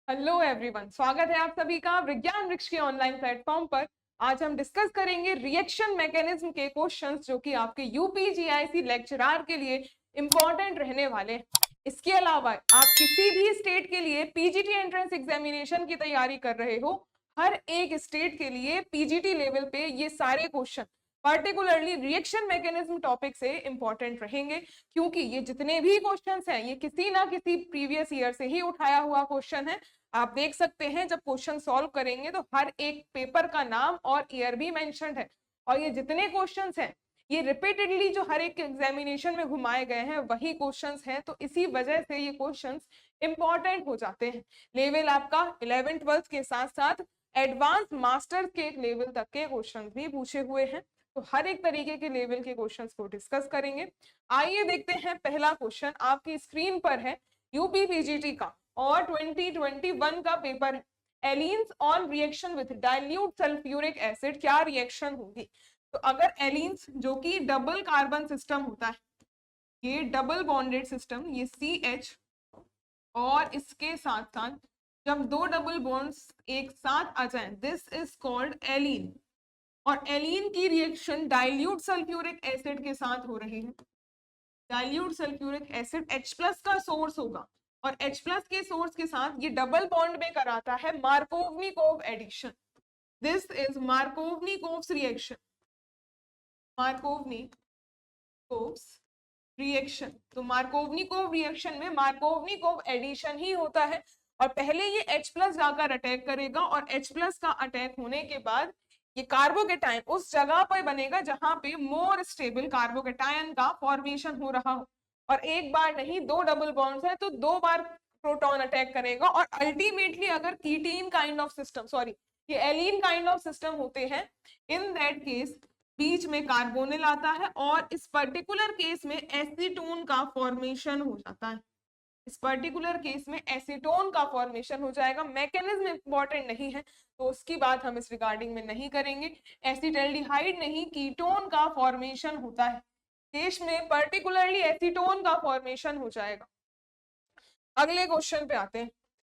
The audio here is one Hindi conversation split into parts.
हेलो एवरीवन, स्वागत है आप सभी का विज्ञान वृक्ष के ऑनलाइन प्लेटफॉर्म पर। आज हम डिस्कस करेंगे रिएक्शन मैकेनिज्म के क्वेश्चंस जो कि आपके यूपीजीआईसी लेक्चरर के लिए इंपॉर्टेंट रहने वाले हैं। इसके अलावा आप किसी भी स्टेट के लिए पीजीटी एंट्रेंस एग्जामिनेशन की तैयारी कर रहे हो, हर एक स्टेट के लिए पीजीटी लेवल पे ये सारे question particularly reaction mechanism topic से इंपॉर्टेंट रहेंगे, क्योंकि ये जितने भी क्वेश्चंस हैं ये किसी ना किसी प्रीवियस ईयर से ही उठाया हुआ क्वेश्चन है। आप देख सकते हैं जब क्वेश्चन सॉल्व करेंगे तो हर एक पेपर का नाम और ईयर भी मेंशन्ड है, और ये जितने क्वेश्चंस हैं ये रिपीटेडली जो हर एक एग्जामिनेशन में घुमाए गए हैं वही क्वेश्चंस हैं, तो इसी वजह से ये क्वेश्चंस इंपॉर्टेंट हो जाते हैं। लेवल आपका 11th 12th के साथ साथ एडवांस मास्टर्स के लेवल तक के क्वेश्चंस भी पूछे हुए हैं, तो हर एक तरीके के लेवल के क्वेश्चंस को डिस्कस करेंगे। आइए देखते हैं, पहला क्वेश्चन आपकी स्क्रीन पर है यूपी पीजीटी का और 2021 का पेपर है। Allenes on reaction with dilute sulphuric acid क्या रिएक्शन होगी? तो अगर एलीन्स जो कि डबल कार्बन सिस्टम होता है, ये डबल बॉन्डेड सिस्टम, ये CH और इसके साथ साथ जब दो डबल बॉन्ड्स एक साथ आ जाएं, दिस इज कॉल्ड एलीन। और एलीन की रिएक्शन डाइल्यूट सल्फ्यूरिक एसिड के साथ हो रही है। डाइल्यूट सल्फ्यूरिक एसिड H+ का सोर्स होगा और H+ के सोर्स के साथ ये डबल बॉन्ड में कराता है Markovnikov addition. This is Markovnikov's reaction, Markovnikov's reaction. तो मार्कोवनिकोव रिएक्शन में मार्कोवनिकोव एडिशन ही होता है, और पहले ये H+ जाकर अटैक करेगा और H+ का अटैक होने के बाद ये कार्बोकेटायन उस जगह पर बनेगा जहां पे मोर स्टेबल कार्बोकेटायन का फॉर्मेशन हो रहा हो। और एक बार नहीं, दो डबल बॉन्ड्स है तो दो बार प्रोटॉन अटैक करेगा, और अल्टीमेटली अगर कीटीन काइंड ऑफ सिस्टम, सॉरी ये एलीन काइंड ऑफ सिस्टम होते हैं, इन दैट केस बीच में कार्बोनिल आता है और इस पर्टिकुलर केस में एसीटोन का फॉर्मेशन हो जाता है। इस पर्टिकुलर केस में एसीटोन का फॉर्मेशन हो जाएगा। मैकेनिज्म इंपॉर्टेंट नहीं है तो उसकी बात हम इस रिगार्डिंग में नहीं करेंगे। एसिटल्डिहाइड नहीं, कीटोन का फॉर्मेशन होता है, देश में पर्टिकुलरली एसीटोन का फॉर्मेशन हो जाएगा। अगले क्वेश्चन पे आते हैं।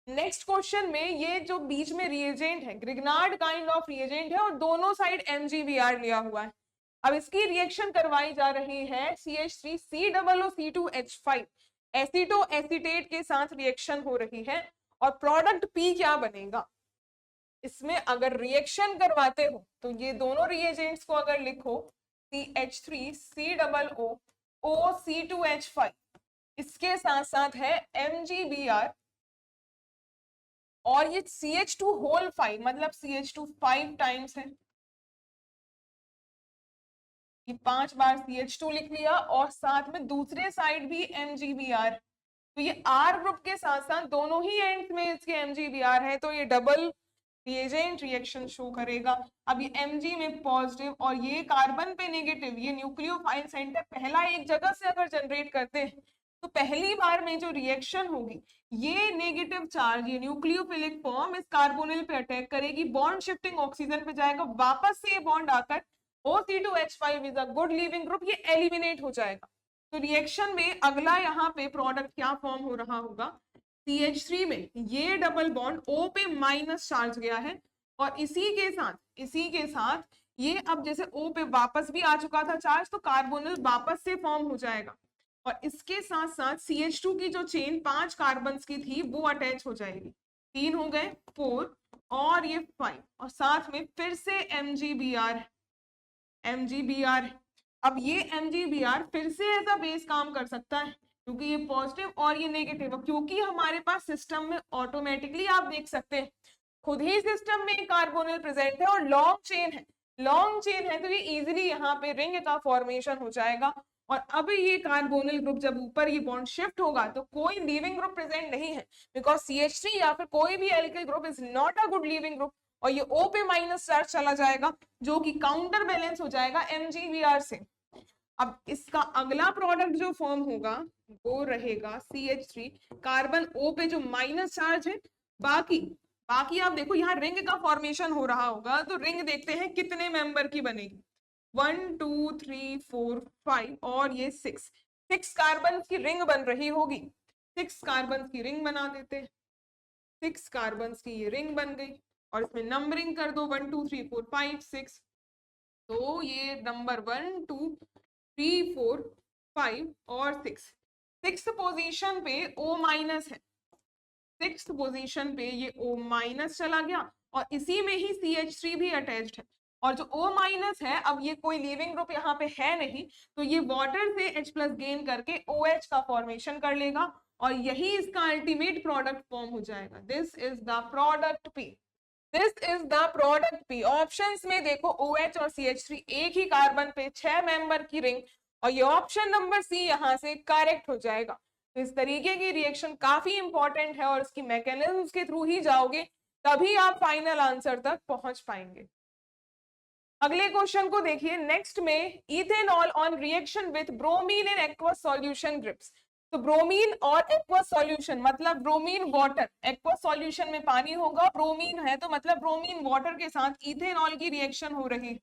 नेक्स्ट क्वेश्चन में ये जो बीच में रिएजेंट है ग्रिग्नार्ड काइंड ऑफ रिएजेंट है और दोनों साइड MgBr लिया हुआ है। अब इसकी रिएक्शन करवाई जा रही है CH3COOC2H5 एसीटो एसीटेट के साथ रिएक्शन हो रही है, और प्रोडक्ट P क्या बनेगा? इसमें अगर रिएक्शन करवाते हो तो ये दोनों रिएजेंट्स को अगर लिखो CH3COOC2H5, इसके साथ साथ है MgBr, और ये CH2 मतलब CH2 5 टाइम्स है, ये 5 बार CH2 लिख लिया, और साथ में दूसरे साइड भी MgBr, तो ये R ग्रुप के साथ साथ दोनों ही एंड्स में इसके MgBr है, तो ये डबल रिएजेंट रिएक्शन शो करेगा। अब ये Mg में पॉजिटिव और ये कार्बन पे नेगेटिव, ये न्यूक्लियोफाइल सेंटर पहला एक जगह से अगर जनरेट करते हैं तो पहली बार में जो रिएक्शन होगी ये नेगेटिव चार्ज, ये न्यूक्लियोफिलिक फॉर्म इस कार्बोनिल पे अटैक करेगी, बॉन्ड शिफ्टिंग ऑक्सीजन पे जाएगा, वापस से ये बॉन्ड आकर OC2H5 is a good leaving group, ये एलिमिनेट हो जाएगा। तो रिएक्शन में अगला यहाँ पे प्रोडक्ट क्या फॉर्म हो रहा होगा? CH3 में ये डबल बॉन्ड O पे माइनस चार्ज गया है, और इसी के साथ ये अब जैसे O पे वापस भी आ चुका था चार्ज, तो कार्बोनिल वापस से फॉर्म हो जाएगा, और इसके साथ साथ CH2 की जो चेन 5 कार्बन की थी वो अटैच हो जाएगी, 3 हो गए 4 और ये 5, और साथ में फिर से MgBr। अब ये MgBr फिर से एज अ बेस काम कर सकता है, क्योंकि ये पॉजिटिव और ये नेगेटिव, क्योंकि हमारे पास सिस्टम में ऑटोमेटिकली आप देख सकते हैं खुद ही सिस्टम में कार्बोनिल प्रेजेंट है और लॉन्ग चेन है, तो ये इजीली यहाँ पे रिंग का फॉर्मेशन हो जाएगा। और अब ये कार्बोनिल ग्रुप जब ऊपर ये बॉन्ड शिफ्ट होगा तो कोई लीविंग ग्रुप प्रेजेंट नहीं है, बिकॉज CH3 या फिर कोई भी alkyl group is not a good leaving group, और ये O पे माइनस चार्ज चला जाएगा जो कि काउंटर बैलेंस हो जाएगा MgBr से। अब इसका अगला प्रोडक्ट जो फॉर्म होगा वो रहेगा CH3, कार्बन O पे जो माइनस चार्ज है, बाकी आप देखो यहाँ रिंग का फॉर्मेशन हो रहा होगा, तो रिंग देखते हैं कितने मेंबर की बनेगी, 1 2 3 4 5 और ये 6 कार्बन की रिंग बन रही होगी, 6 कार्बन की रिंग बना देते हैं। 6 कार्बन की ये रिंग बन गई और इसमें नंबरिंग कर दो 1 2 3 4 5 6। तो ये नंबर 1 2 3 4 5 और 6 पोजीशन पे O माइनस है, 6 पोजीशन पे ये O माइनस चला गया और इसी में ही CH3 भी अटैच्ड है। और जो O माइनस है, अब ये कोई लीविंग ग्रुप यहाँ पे है नहीं, तो ये वाटर से H प्लस गेन करके OH का फॉर्मेशन कर लेगा और यही इसका अल्टीमेट प्रोडक्ट फॉर्म हो जाएगा। This is the product P। This is the product P। Options में देखो OH और CH3 एक ही कार्बन पे 6 मेंबर की रिंग, और ये ऑप्शन नंबर C यहाँ से करेक्ट हो जाएगा। तो इस तरीके की रिएक्शन काफी इंपॉर्टेंट है और इसकी मैकेनिज्म के थ्रू ही जाओगे तभी आप फाइनल आंसर तक पहुंच पाएंगे। अगले क्वेश्चन को देखिए। नेक्स्ट में ethanol on reaction with bromine in aqueous solution grips. तो ब्रोमीन और एक्वस सॉल्यूशन मतलब ब्रोमीन वाटर, एक्वस सॉल्यूशन में पानी होगा, ब्रोमीन है तो मतलब ब्रोमीन वाटर के साथ इथेनॉल की रिएक्शन हो रही है।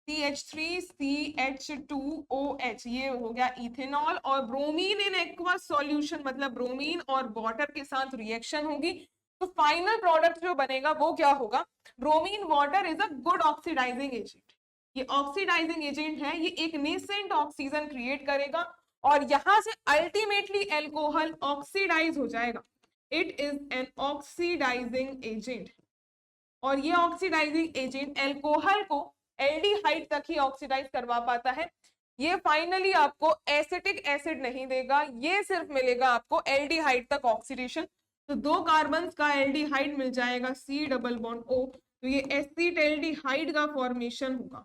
CH3CH2OH ये हो गया इथेनॉल, और ब्रोमीन इन एक्वस सॉल्यूशन मतलब ब्रोमीन और वाटर के साथ रिएक्शन होगी। तो फाइनल प्रोडक्ट जो बनेगा वो क्या होगा? Bromine water is a good oxidising agent. ये ऑक्सीडाइजिंग एजेंट है, ये एक नेसेंट ऑक्सीजन क्रिएट करेगा और यहां से अल्टीमेटली एल्कोहल ऑक्सीडाइज हो जाएगा। It is an oxidising agent, और ये ऑक्सीडाइजिंग एजेंट एल्कोहल को एल्डिहाइड तक ही ऑक्सीडाइज करवा पाता है। ये फाइनली आपको एसिटिक एसिड नहीं देगा, ये सिर्फ मिलेगा आपको एल्डिहाइड तक ऑक्सीडेशन। तो 2 कार्बन का एल्डिहाइड मिल जाएगा C डबल बॉन्ड O, तो ये एसिटेल्डिहाइड का फॉर्मेशन होगा,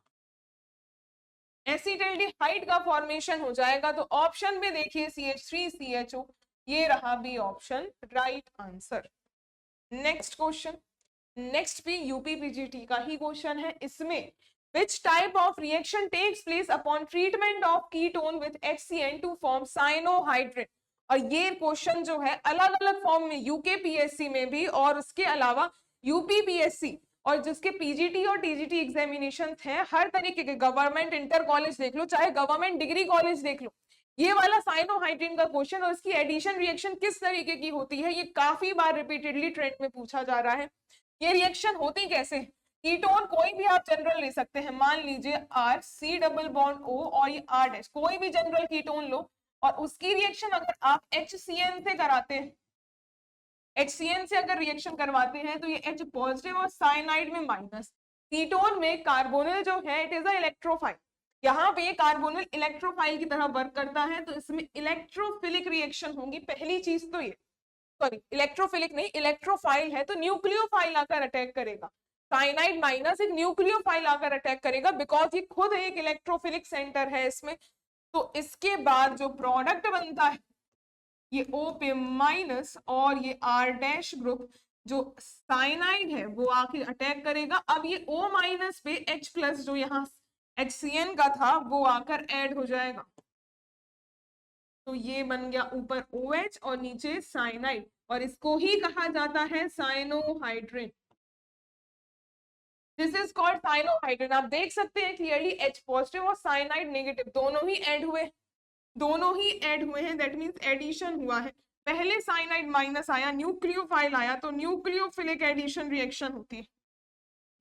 एसिटेल्डिहाइड का फॉर्मेशन हो जाएगा। तो ऑप्शन में देखिए CH3CHO, ये रहा B option right answer. Next question, next भी यूपीपीजीटी का ही क्वेश्चन है। इसमें which type of reaction takes place upon treatment of ketone with HCN to form cyanohydrin। और ये क्वेश्चन जो है अलग अलग फॉर्म में यूकेपीएससी में भी और उसके अलावा यूपीपीएससी और जिसके पीजीटी और टीजीटी एग्जामिनेशन हैं, हर तरीके के गवर्नमेंट इंटर कॉलेज देख लो चाहे गवर्नमेंट डिग्री कॉलेज देख लो, ये वाला साइनोहाइड्रिन का क्वेश्चन और इसकी एडिशन रिएक्शन किस तरीके की होती है, ये काफी बार रिपीटेडली ट्रेंड में पूछा जा रहा है। ये रिएक्शन होती कैसे? कीटोन कोई भी आप जनरल ले सकते हैं, मान लीजिए R C double bond O और ये R डैश, कोई भी जनरल कीटोन लो और उसकी रिएक्शन अगर आप HCN से कराते हैं, HCN से अगर रिएक्शन करवाते हैं तो ये H पॉजिटिव और साइनाइड में माइनस। कीटोन में कार्बोनिल जो है इट इज अ इलेक्ट्रोफाइल, यहाँ पे कार्बोनिल इलेक्ट्रोफाइल की तरह वर्क करता है, तो इसमें इलेक्ट्रोफिलिक रिएक्शन होगी। पहली चीज तो ये, सॉरी इलेक्ट्रोफिलिक नहीं, इलेक्ट्रोफाइल है तो न्यूक्लियोफाइल आकर अटैक करेगा। साइनाइड माइनस एक न्यूक्लियोफाइल आकर अटैक करेगा बिकॉज ये खुद एक इलेक्ट्रोफिलिक सेंटर है इसमें। तो इसके बाद जो प्रोडक्ट बनता है ये O पे माइनस और ये R डैश ग्रुप जो साइनाइड है वो आके अटैक करेगा। अब ये O माइनस पे H प्लस जो यहाँ HCN का था वो आकर ऐड हो जाएगा, तो ये बन गया ऊपर OH और नीचे साइनाइड, और इसको ही कहा जाता है cyanohydrin. This is called cyanohydrin. आप देख सकते हैं क्लियरली H पॉजिटिव और साइनाइड नेगेटिव दोनों ही ऐड हुए, दोनों ही ऐड हुए हैं, दैट मींस एडिशन हुआ है। पहले साइनाइड माइनस आया, न्यूक्लियोफाइल आया, तो न्यूक्लियोफिलिक एडिशन रिएक्शन होती है,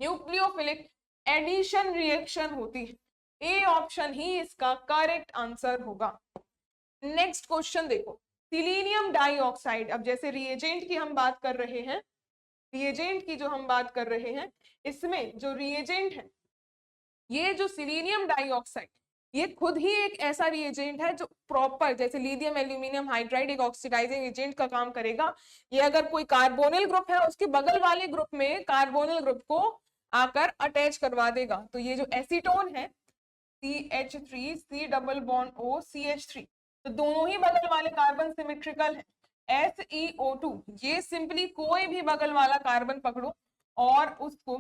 न्यूक्लियोफिलिक एडिशन रिएक्शन होती है। ए ऑप्शन ही इसका करेक्ट आंसर होगा। नेक्स्ट क्वेश्चन देखो, सिलीनियम डाइऑक्साइड। अब जैसे रिएजेंट की हम बात कर रहे हैं, रिएजेंट की जो हम बात कर रहे हैं, इसमें जो रिएजेंट है ये जो सिलीनियम डाइऑक्साइड ये खुद ही एक ऐसा रिएजेंट है जो प्रॉपर जैसे लिथियम एल्यूमिनियम हाइड्राइड एक ऑक्सीडाइजिंग एजेंट का काम करेगा। ये अगर कोई कार्बोनिल ग्रुप है उसके बगल वाले ग्रुप में कार्बोनिल ग्रुप को आकर अटैच करवा देगा। तो ये जो एसीटोन है CH3 C double bond O CH3, तो दोनों ही बगल वाले कार्बन सिमेट्रिकल है। SeO2 ये सिंपली कोई भी बगल वाला कार्बन पकड़ो और उसको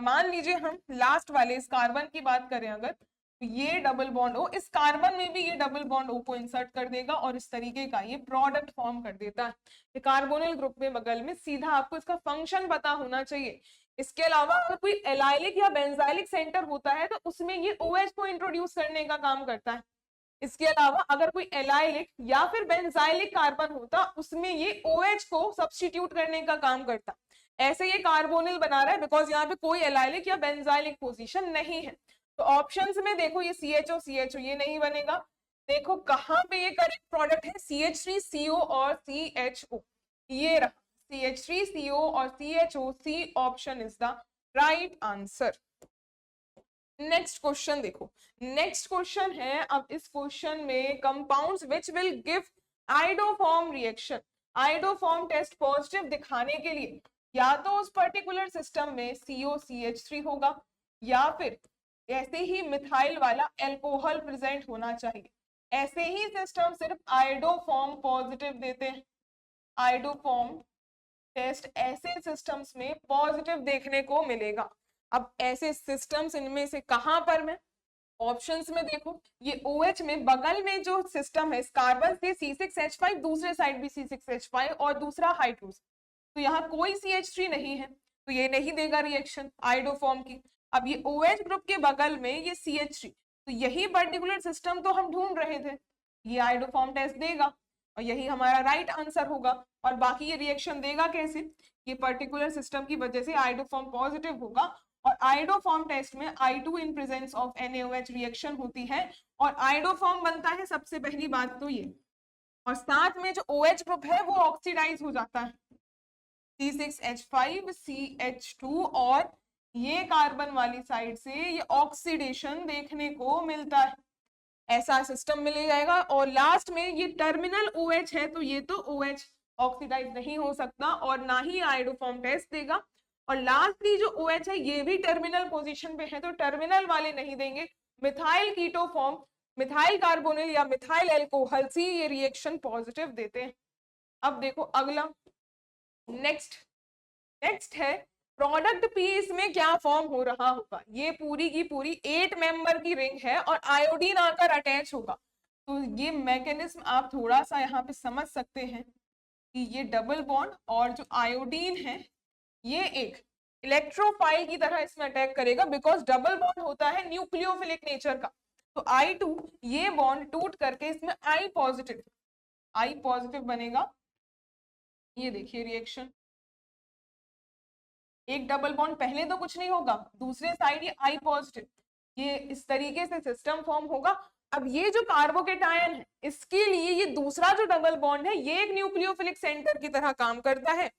मान लीजिए हम लास्ट वाले इस कार्बन की बात करें अगर, तो ये डबल बॉन्ड O इस कार्बन में भी ये डबल बॉन्ड O को इंसर्ट कर देगा और इस तरीके का ये प्रोडक्ट फॉर्म कर देता है। ये कार्बोनिल ग्रुप में बगल में सीधा आपको इसका फंक्शन पता होना चाहिए। इसके अलावा अगर कोई एलाइलिक या बेंजाइलिक सेंटर होता है तो उसमें ये OH को इंट्रोड्यूस करने का काम करता है। इसके अलावा अगर कोई एलाइलिक या फिर बेंजाइलिक कार्बन होता, उसमें ये OH को सब्स्टिट्यूट करने का काम करता। ऐसे ये कार्बोनिल बना रहा है बिकॉज यहाँ पे कोई एलाइलिक या बेंजाइलिक पोजीशन नहीं है। तो ऑप्शंस में देखो ये CHO ये नहीं बनेगा। देखो कहाँ पे ये करेक्ट प्रोडक्ट है, CH3CO और CHO, ये रहा CH3CO और CHO, C option is the right answer. Next question देखो, नेक्स्ट क्वेश्चन है, अब इस क्वेश्चन में compounds which will give iodoform reaction, iodoform test positive दिखाने के लिए या तो उस पर्टिकुलर सिस्टम में COCH3 होगा या फिर ऐसे ही मिथाइल वाला एल्कोहल प्रेजेंट होना चाहिए। ऐसे ही सिस्टम सिर्फ आइडोफॉर्म पॉजिटिव देते हैं। आइडोफॉर्म टेस्ट ऐसे सिस्टम्स में पॉजिटिव देखने को मिलेगा। अब ऐसे सिस्टम्स इनमें से कहां पर मैं ऑप्शंस में देखो, ये OH में बगल में जो सिस्टम है कार्बन से C6H5, दूसरे साइड भी C6H5 और दूसरा हाइड्रोजन, तो यहाँ कोई CH3 नहीं है, तो ये नहीं देगा रिएक्शन आइडोफॉर्म की। अब ये OH ग्रुप के बगल में ये CH3, तो यही पर्टिकुलर सिस्टम तो हम ढूंढ रहे थे, ये आइडोफॉर्म टेस्ट देगा और यही हमारा राइट आंसर होगा। और बाकी ये रिएक्शन देगा कैसे, ये पर्टिकुलर सिस्टम की वजह से आइडोफॉर्म पॉजिटिव होगा और आइडोफॉर्म टेस्ट में I2 in presence of NaOH reaction होती है और आइडोफॉर्म बनता है। सबसे पहली बात तो ये, और साथ में जो OH ग्रुप है वो ऑक्सीडाइज हो जाता है, C6H5 CH2 और ये कार्बन वाली साइड से ये ऑक्सीडेशन देखने को मिलता है, ऐसा सिस्टम मिल जाएगा। और लास्ट में ये टर्मिनल OH है, तो ये तो OH ऑक्सीडाइज नहीं हो सकता और ना ही आइडोफॉर्म टेस्ट देगा। और लास्टली जो OH है ये भी टर्मिनल पोजीशन पे है, तो टर्मिनल वाले नहीं देंगे। मिथाइल कीटोफॉर्म, मिथाइल कार्बोनिल या मिथाइल एल्कोहल सी ये रिएक्शन पॉजिटिव देते हैं। अब देखो अगला, नेक्स्ट है प्रोडक्ट P, इसमें क्या फॉर्म हो रहा होगा। ये पूरी की पूरी 8 मेंबर की रिंग है और आयोडीन आकर अटैच होगा। तो ये मैकेनिज्म आप थोड़ा सा यहाँ पे समझ सकते हैं कि ये डबल बॉन्ड और जो आयोडीन है ये एक इलेक्ट्रोफाइल की तरह इसमें अटैक करेगा, बिकॉज डबल बॉन्ड होता है न्यूक्लियोफिलिक नेचर का। तो I2 ये बॉन्ड टूट करके इसमें I पॉजिटिव बनेगा। ये देखिए रिएक्शन, एक डबल बॉन्ड पहले तो कुछ नहीं होगा, दूसरे साइड ये I पॉजिटिव, ये इस तरीके से सिस्टम फॉर्म होगा। अब ये जो कार्बोकेटायन है इसके लिए ये दूसरा जो डबल बॉन्ड है ये एक न्यूक्लियोफिलिक सेंटर की तरह काम करता है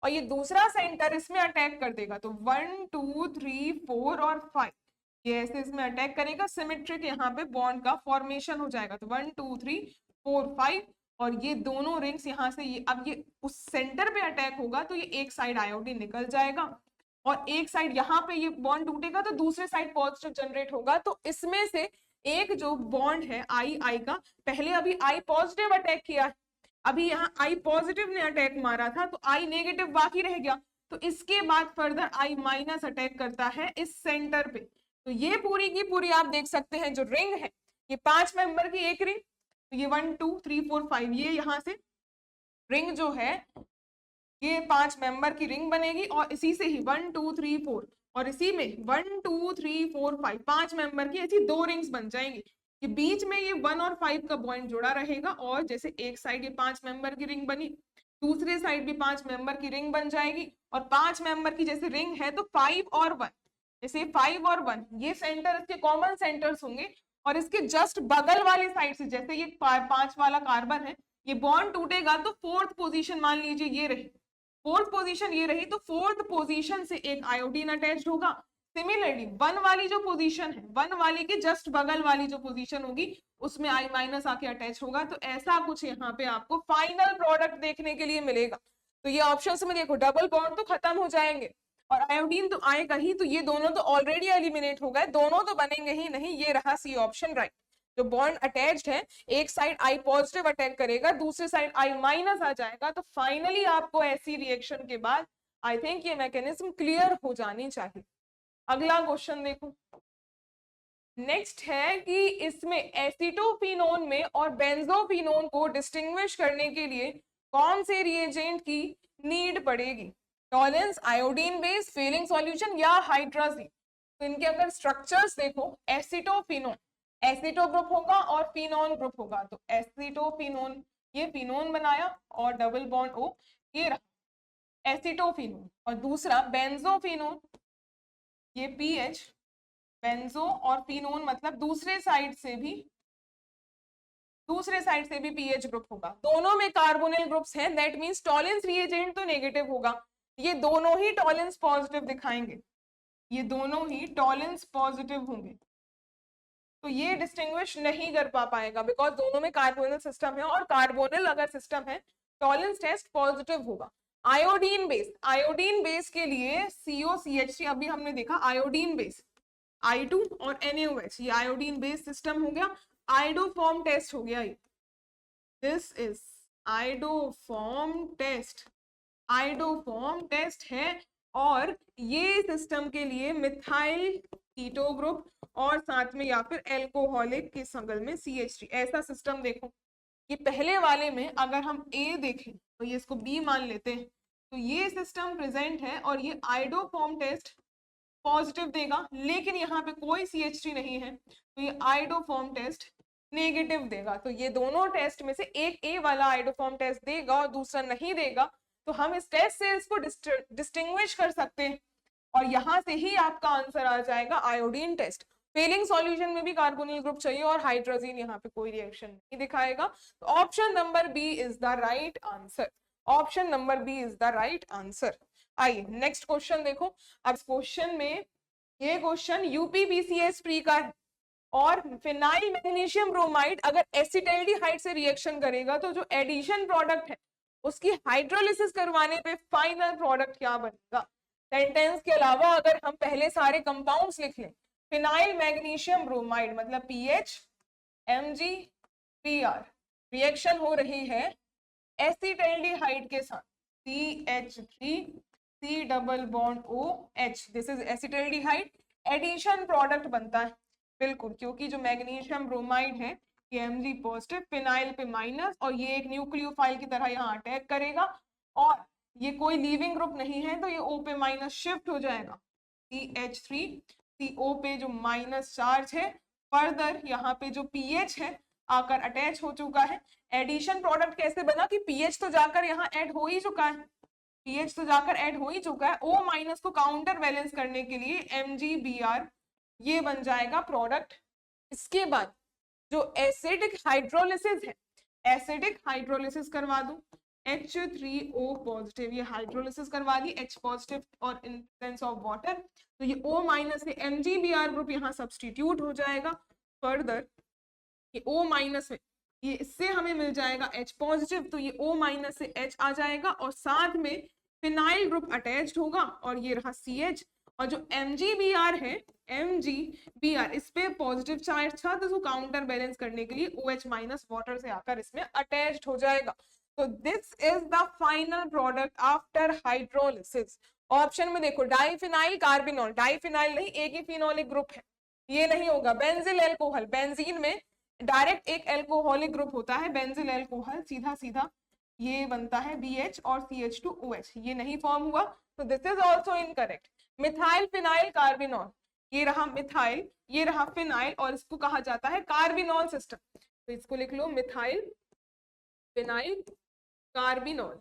और ये दूसरा सेंटर इसमें अटैक कर देगा। तो 1 2 3 4 और 5 ये ऐसे इसमें अटैक करेगा, सिमेट्रिक यहाँ पे बॉन्ड का फॉर्मेशन हो जाएगा। तो 1 2 3 4 5 और ये दोनों रिंग्स यहाँ से ये अब ये उस सेंटर पे अटैक होगा, तो ये एक साइड आयोडीन निकल जाएगा और एक साइड यहाँ पे ये बॉन्ड टूटेगा तो दूसरे साइड पॉजिटिव जनरेट होगा। तो इसमें से एक जो बॉन्ड है I का, पहले अभी I पॉजिटिव अटैक किया है, अभी यहाँ I पॉजिटिव ने अटैक मारा था तो I नेगेटिव बाकी रह गया, तो इसके बाद फर्दर I माइनस अटैक करता है इस सेंटर पे। तो ये पूरी की पूरी आप देख सकते हैं जो रिंग है ये 5 मेंबर की एक रिंग, तो ये 1 2 3 4 5 ये यहाँ से रिंग जो है ये 5 मेंबर की रिंग बनेगी और इसी से ही 1 2 3 4 और इसी में 1 2 3 4 5 5 मेंबर की ऐसी 2 रिंग्स बन जाएंगी। ये बीच में ये 1 और 5 का बॉन्ड जुड़ा रहेगा और जैसे एक साइड ये 5 मेंबर की रिंग बनी, दूसरे साइड भी 5 मेंबर की रिंग बन जाएगी और 5 मेंबर की जैसे रिंग है तो 5 और 1, जैसे 5 और 1 ये सेंटर इसके कॉमन सेंटर्स होंगे और इसके जस्ट बगल वाली साइड से जैसे ये 5 वाला कार्बन है ये बॉन्ड टूटेगा तो 4th पोजीशन मान लीजिए ये रही, 4th पोजीशन ये रही, तो 4th पोजीशन से एक आयोडीन अटैच होगा। सिमिलरली 1 वाली जो पोजीशन है 1 वाली के जस्ट बगल वाली जो पोजीशन होगी उसमें I माइनस आके अटैच होगा। तो ऐसा कुछ यहाँ पे आपको फाइनल प्रोडक्ट देखने के लिए मिलेगा। तो ये ऑप्शन में देखो डबल बॉन्ड तो खत्म हो जाएंगे और आयोडीन तो आएगा ही, तो ये दोनों तो ऑलरेडी एलिमिनेट हो गए, दोनों तो बनेंगे ही नहीं। ये रहा सी ऑप्शन राइट। जो बॉन्ड अटैच्ड है एक साइड I पॉजिटिव अटैक करेगा, दूसरे साइड I माइनस आ जाएगा। तो फाइनली आपको ऐसी रिएक्शन के बाद आई थिंक ये मैकेनिज्म क्लियर हो जानी चाहिए। अगला क्वेश्चन देखो, नेक्स्ट है कि इसमें एसीटोफिनोन में और बेंजोफिनोन को डिस्टिंग्विश करने के लिए कौन से रिएजेंट की नीड पड़ेगी, Tollens, iodine base, Fehling solution या हाइड्राजीन। तो इनके अगर स्ट्रक्चर्स देखो, एसीटोफिनोन एसीटो ग्रुप होगा और फिनोन ग्रुप होगा। तो एसीटो फिनोन, ये फिनोन बनाया और डबल बॉन्ड O, ये रहा एसीटोफिनोन। और दूसरा बेंजोफिनोन, ये पीएच, बेंजो और फिनोन मतलब दूसरे साइड से भी पीएच ग्रुप होगा। दोनों में कार्बोनिल ग्रुप्स हैं, दैट मींस टॉलेंस रिएजेंट तो नेगेटिव होगा। ये दोनों ही टॉलेंस पॉजिटिव दिखाएंगे, ये दोनों ही टॉलेंस पॉजिटिव होंगे। तो ये डिस्टिंग्विश नहीं कर पाएगा बिकॉज दोनों में कार्बोनिल सिस्टम है, और कार्बोनिल अगर सिस्टम है टॉलेंस टेस्ट पॉजिटिव होगा। आयोडीन बेस के लिए COCH3 अभी हमने देखा, आयोडीन बेस I2 और NaOH, ये आयोडीन बेस सिस्टम हो गया। आइडोफॉर्म टेस्ट हो गया, दिस इज आइडोफॉर्म टेस्ट है। और ये सिस्टम के लिए मिथाइल कीटो ग्रुप और साथ में या फिर एल्कोहलिक के संगल में CH3, ऐसा सिस्टम देखो। ये पहले वाले में अगर हम A देखें तो ये इसको B मान लेते हैं, तो ये सिस्टम प्रेजेंट है और ये आइडोफॉर्म टेस्ट पॉजिटिव देगा, लेकिन यहाँ पे कोई CH3 नहीं है, तो ये आइडोफॉर्म टेस्ट नेगेटिव देगा। तो ये दोनों टेस्ट में से एक A वाला आइडोफॉर्म टेस्ट देगा और दूसरा नहीं देगा, तो हम इस टेस्ट से इसको डिस्टिंग्विश कर सकते हैं और यहाँ से ही आपका आंसर आ जाएगा आयोडीन टेस्ट। फेलिंग सॉल्यूशन में भी कार्बोनिल ग्रुप चाहिए और हाइड्रोजन यहाँ पे कोई रिएक्शन नहीं दिखाएगा। तो option number B is the right answer, option number B is the right answer. आइए नेक्स्ट क्वेश्चन देखो। अब क्वेश्चन में, ये क्वेश्चन यूपीपीसीएस प्री का है और फिनाइल मैग्नीशियम ब्रोमाइड अगर एसिटाल्डिहाइड से रिएक्शन करेगा तो जो एडिशन प्रोडक्ट है उसकी हाइड्रोलिसिस करवाने पे फाइनल प्रोडक्ट क्या बनेगा। सेंटेंस के अलावा अगर हम पहले सारे कंपाउंड्स लिख लें, फिनाइल मैग्नीशियम ब्रोमाइड मतलब PH MgBr, रिएक्शन हो रही है एसिटाल्डिहाइड के साथ CH3C double bond OH, this is acetaldehyde, addition product बनता है बिल्कुल, क्योंकि जो मैग्नीशियम ब्रोमाइड है ये Mg पॉजिटिव फिनाइल पे माइनस, और ये एक न्यूक्लियोफाइल की तरह यहाँ अटैक करेगा और ये कोई लीविंग ग्रुप नहीं है, तो ये O पे माइनस शिफ्ट हो जाएगा, CH3CO पे जो माइनस चार्ज है, फर्दर यहाँ पे जो पीएच है आकर अटैच हो चुका है। एडिशन प्रोडक्ट कैसे बना कि पीएच तो जाकर यहाँ ऐड हो ही चुका है, पीएच तो जाकर ऐड हो ही चुका है, O माइनस को काउंटर बैलेंस करने के लिए MgBr ये बन जाएगा प्रोडक्ट। इसके बाद जो एसिडिक हाइड्रोलिसिस है, एसिडिक हाइड्रोलिसिस करवा दूं, H3O पॉजिटिव, ये हाइड्रोलिसिस करवा दी H पॉजिटिव और इन प्रेजेंस ऑफ वाटर, तो ये O माइनस से MgBr ग्रुप यहाँ सब्स्टिट्यूट हो जाएगा। फर्दर ये O माइनस में ये इससे हमें मिल जाएगा H पॉजिटिव, तो ये O माइनस से H आ जाएगा और साथ में फिनाइल ग्रुप अटैच्ड होगा और ये रहा CH, और जो MgBr है MgBr इस पे पॉजिटिव चार्ज था, तो उसको काउंटर बैलेंस करने के लिए OH माइनस वाटर से आकर इसमें अटैच्ड हो जाएगा। तो this is the final product after hydrolysis. Option में देखो डाइफिनाइल कार्बिनॉल, डाइफिनाइल नहीं, एक ही फिनोलिक ग्रुप है, ये नहीं होगा। बेंजिल एल्कोहल, बेंजीन में डायरेक्ट एक एल्कोहलिक ग्रुप होता है बेंजिल एल्कोहल, सीधा सीधा ये बनता है BH और CH2OH, ये नहीं फॉर्म हुआ, तो this is also incorrect. Methyl phenyl carbinol, ये रहा मिथाइल, ये रहा फिनाइल, और इसको कहा जाता है कार्बिनॉल सिस्टम, तो इसको लिख लो methyl phenyl carbinol,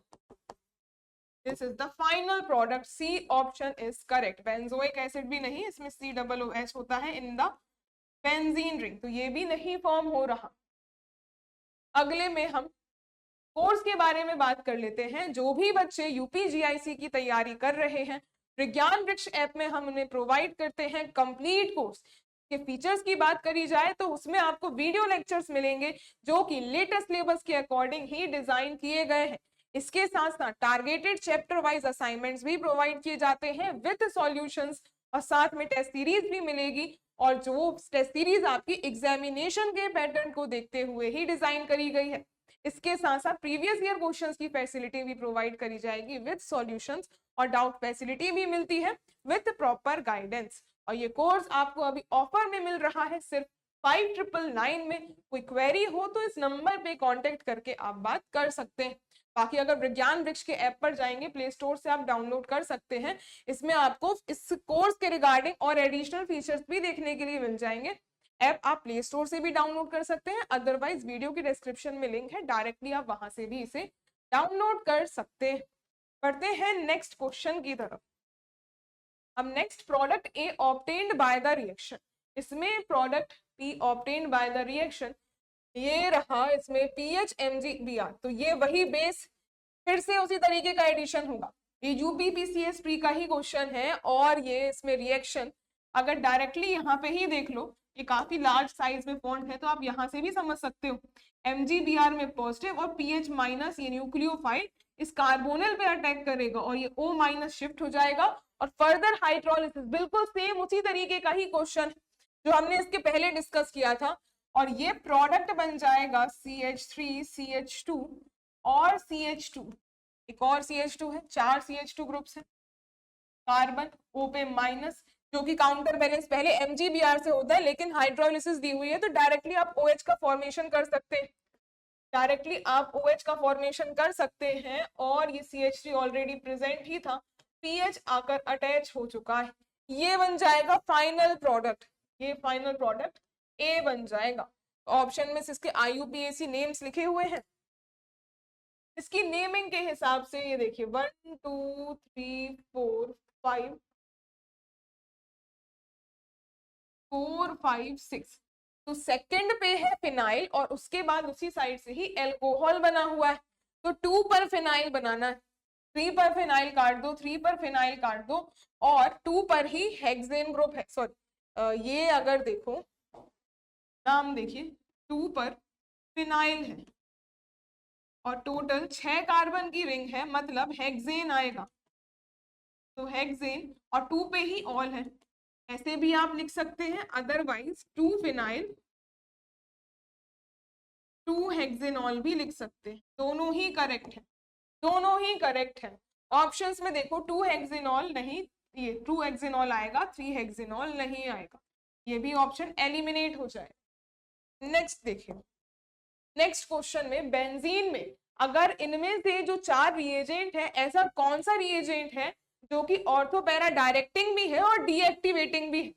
this is the final product. C option is correct. Benzoic acid भी नहीं, इसमें COOH होता है इन द बेंजीन रिंग, तो ये भी नहीं फॉर्म हो रहा। अगले में हम कोर्स के बारे में बात कर लेते हैं। जो भी बच्चे UPGIC की तैयारी कर रहे हैं, विज्ञान वृक्ष ऐप में हम उन्हें प्रोवाइड करते हैं कंप्लीट कोर्स के फीचर्स की बात करी जाए तो उसमें आपको वीडियो लेक्चर्स मिलेंगे जो कि लेटेस्ट सिलेबस के अकॉर्डिंग ही डिजाइन किए गए हैं। इसके साथ साथ टारगेटेड चैप्टर वाइज असाइनमेंट्स भी प्रोवाइड किए जाते हैं विद सॉल्यूशंस, और साथ में टेस्ट सीरीज भी मिलेगी, और जो टेस्ट सीरीज आपकी एग्जामिनेशन के पैटर्न को देखते हुए ही डिजाइन करी गई है। इसके साथ साथ प्रीवियस ईयर क्वेश्चंस की फैसिलिटी भी प्रोवाइड करी जाएगी विद सॉल्यूशंस, और डाउट फैसिलिटी भी मिलती है विद प्रॉपर गाइडेंस। और ये कोर्स आपको अभी ऑफर में मिल रहा है सिर्फ 5999 में। कोई क्वेरी हो तो इस नंबर पे कांटेक्ट करके आप बात कर सकते हैं। बाकी अगर विज्ञान वृक्ष के ऐप पर जाएंगे, प्ले स्टोर से आप डाउनलोड कर सकते हैं, इसमें आपको इस कोर्स के रिगार्डिंग और एडिशनल फीचर्स भी देखने के लिए मिल जाएंगे। ऐप आप प्ले स्टोर से भी डाउनलोड कर सकते हैं, अदरवाइज वीडियो की डिस्क्रिप्शन में लिंक है, डायरेक्टली आप वहां से भी इसे डाउनलोड कर सकते हैं। बढ़ते हैं नेक्स्ट क्वेश्चन की तरफ। अब next, product A obtained by the reaction, इसमें product P obtained by the reaction ये रहा, इसमें PHMgBr, तो ये वही बेस फिर से उसी तरीके का एडिशन होगा। ये UPPCS प्री का ही क्वेश्चन है और ये इसमें रिएक्शन अगर डायरेक्टली यहाँ पे ही देख लो, ये काफी लार्ज साइज में फॉन्ट है तो आप यहाँ से भी समझ सकते हो। MgBr में पॉजिटिव और PH माइनस, ये न्यूक्लियोफाइल इस कार्बोनल पे अटैक करेगा और ये O माइनस शिफ्ट हो जाएगा और फर्दर हाइड्रोलिसिस, बिल्कुल सेम उसी तरीके का ही क्वेश्चन जो हमने इसके पहले डिस्कस किया था। और ये प्रोडक्ट बन जाएगा CH3 CH2 और CH2, एक और CH2 है, 4 CH2 ग्रुप्स है, कार्बन O पे माइनस, जो कि काउंटर बैलेंस पहले MgBr से होता है, लेकिन हाइड्रोलिसिस दी हुई है तो डायरेक्टली आप OH का फॉर्मेशन कर सकते हैं, डायरेक्टली आप OH का फॉर्मेशन कर सकते हैं। और ये CH3 ऑलरेडी प्रेजेंट ही था, PH आकर अटैच हो चुका है, ये बन जाएगा फाइनल प्रोडक्ट, ये फाइनल प्रोडक्ट ए बन जाएगा। ऑप्शन में इसके IUPAC नेम्स लिखे हुए हैं, इसकी नेमिंग के हिसाब से ये देखिए 1 2 3 4 5 4 5 6, तो सेकंड पे है फिनाइल और उसके बाद उसी साइड से ही एल्कोहल बना हुआ है, तो 2 पर फिनाइल बनाना है, 3 पर फिनाइल काट दो, 3 पर फिनाइल काट दो और 2 पर ही हेक्सेन ग्रुप है, सॉरी ये अगर देखो नाम देखिए, 2 पर फिनाइल है और टोटल 6 कार्बन की रिंग है, मतलब हेक्सेन आएगा, तो हेक्सेन और 2 पे ही ऑल है, ऐसे भी आप लिख सकते हैं, अदरवाइज 2 फिनाइल 2 हेक्सेनॉल भी लिख सकते हैं, दोनों ही करेक्ट है, दोनों ही करेक्ट है। ऑप्शंस में देखो 2 हेक्सेनॉल नहीं, ये 2 हेक्सेनॉल आएगा, 3 हेक्सेनॉल नहीं आएगा, ये भी ऑप्शन एलिमिनेट हो जाए। नेक्स्ट देखिए, नेक्स्ट क्वेश्चन में बेंजीन में अगर इनमें से जो 4 रिएजेंट है, ऐसा कौन सा रिएजेंट है जो कि ऑर्थो पैरा डायरेक्टिंग भी है और डीएक्टिवेटिंग भी है,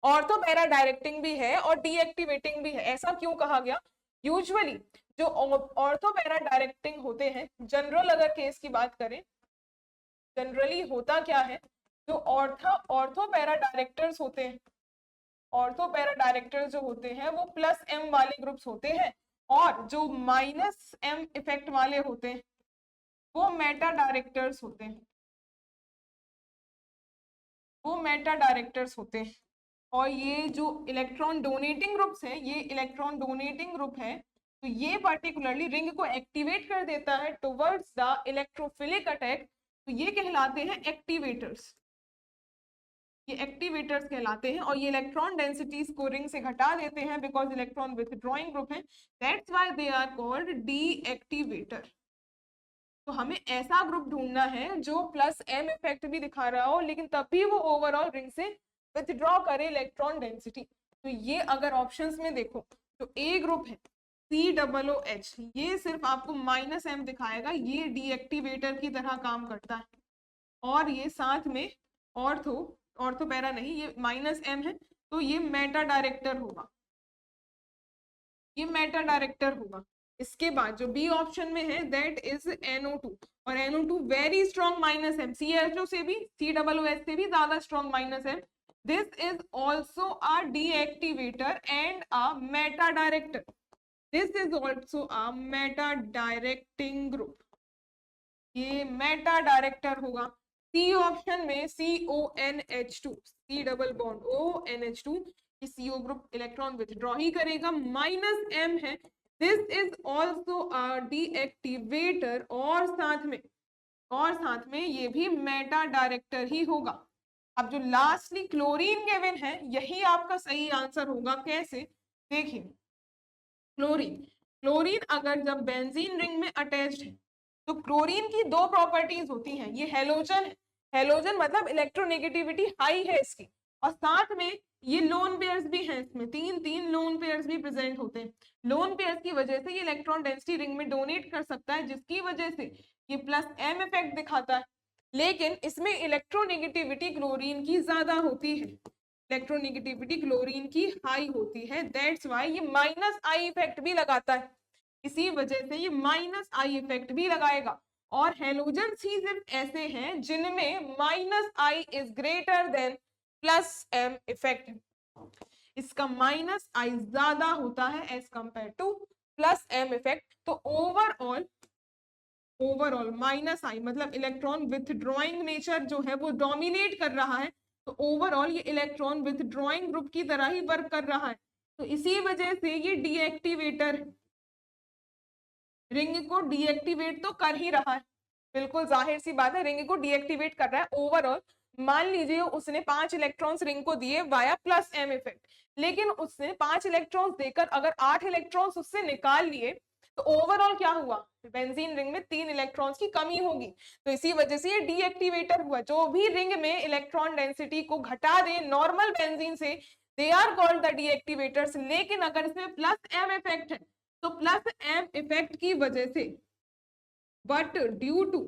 ऑर्थो पैरा डायरेक्टिंग भी है और डीएक्टिवेटिंग भी है, ऐसा क्यों कहा गया? यूजुअली जो ऑर्थो पैरा डायरेक्टिंग होते हैं, जनरल अगर केस की बात करें, जनरली होता क्या है, जो ऑर्थो पैरा डायरेक्टर्स होते हैं, ऑर्थो पैरा डायरेक्टर्स जो होते हैं वो +M वाले ग्रुप्स होते हैं और जो -M इफेक्ट वाले होते हैं वो मेटा डायरेक्टर्स होते हैं, वो मेटा डायरेक्टर्स होते हैं। और ये जो इलेक्ट्रॉन डोनेटिंग ग्रुप्स है, ये इलेक्ट्रॉन डोनेटिंग ग्रुप है, तो ये पर्टिकुलरली रिंग को एक्टिवेट कर देता है टुवर्ड्स द इलेक्ट्रोफिलिक अटैक, तो ये कहलाते हैं एक्टिवेटर्स, ये एक्टिवेटर्स कहलाते हैं। और ये इलेक्ट्रॉन डेंसिटीज को रिंग से घटा देते हैं बिकॉज इलेक्ट्रॉन विथड्रॉइंग ग्रुप है, that's why they are called deactivator. तो हमें ऐसा ग्रुप ढूंढना है जो +M इफेक्ट भी दिखा रहा हो लेकिन तब भी वो ओवरऑल रिंग से विथड्रॉ करे इलेक्ट्रॉन डेंसिटी। तो ये अगर ऑप्शंस में देखो तो ए ग्रुप है COOH, ये सिर्फ आपको -M दिखाएगा, ये डीएक्टिवेटर की तरह काम करता है। और ये साथ में ऑर्थो पैरा नहीं, ये -M है, तो ये मेटा डायरेक्टर होगा, ये मेटा डायरेक्टर होगा। इसके बाद जो बी ऑप्शन में है दैट इज NO2, और NO2 very strong -M, CHO से भी, COOH से भी ज्यादा strong -M। This is also a deactivator and a meta director, this is also a meta directing group, ये मेटा डायरेक्टर होगा। सी ऑप्शन में CONH2, C double bond ONH2, CO group electron withdraw ही करेगा, -M है, this is also a deactivator, और साथ में ये भी मेटा डायरेक्टर ही होगा। अब जो लास्टली क्लोरीन गिवन है, यही आपका सही आंसर होगा। कैसे? देखिए, क्लोरीन अगर जब बेंजीन रिंग में अटैच्ड है तो क्लोरीन की 2 प्रॉपर्टीज होती हैं, ये हेलोजन है, हेलोजन मतलब इलेक्ट्रोनेगेटिविटी हाई है इसकी, और साथ में ये लोन पेयर्स भी हैं, इसमें तीन लोन पेयर्स भी प्रेजेंट होते हैं। लोन पेयर्स की वजह से ये इलेक्ट्रॉन डेंसिटी रिंग में डोनेट कर सकता है, जिसकी वजह से ये +M इफेक्ट दिखाता है, लेकिन इसमें इलेक्ट्रोनेगेटिविटी क्लोरीन की ज्यादा होती है। इलेक्ट्रोनेगेटिविटी क्लोरीन की हाई होती है, दैट्स वाई ये माइनस आई इफेक्ट भी लगाता है, इसी वजह से ये माइनस आई इफेक्ट भी लगाएगा। और हेलोजन सी सिर्फ ऐसे हैं जिनमें minus I is greater than plus M effect, इसका माइनस आई ज्यादा होता है as compare to plus M effect. तो ओवरऑल माइनस आई मतलब इलेक्ट्रॉन विथड्रॉइंग नेचर जो है वो डोमिनेट कर रहा है, तो ओवरऑल ये इलेक्ट्रॉन विथड्रॉइंग ग्रुप की तरह ही वर्क कर रहा है, तो इसी वजह से ये डीएक्टिवेटर रिंग को डीएक्टिवेट तो कर ही रहा है, बिल्कुल जाहिर सी बात है रिंग को डीएक्टिवेट कर रहा है ओवरऑल। मान लीजिए उसने 5 इलेक्ट्रॉन्स रिंग को दिए वाया प्लस एम इफेक्ट, लेकिन उसने 5 इलेक्ट्रॉन्स देकर अगर 8 इलेक्ट्रॉन्स उससे निकाल लिए तो ओवरऑल क्या हुआ, बेंजीन रिंग में 3 इलेक्ट्रॉन्स की कमी होगी, तो इसी वजह से ये डीएक्टिवेटर हुआ। जो भी रिंग में इलेक्ट्रॉन डेंसिटी को घटा दे नॉर्मल बेंजीन से, दे आर कॉल्ड द डीएक्टिवेटर्स। लेकिन अगर इसमें प्लस एम इफेक्ट है तो प्लस एम इफेक्ट की वजह से, but due to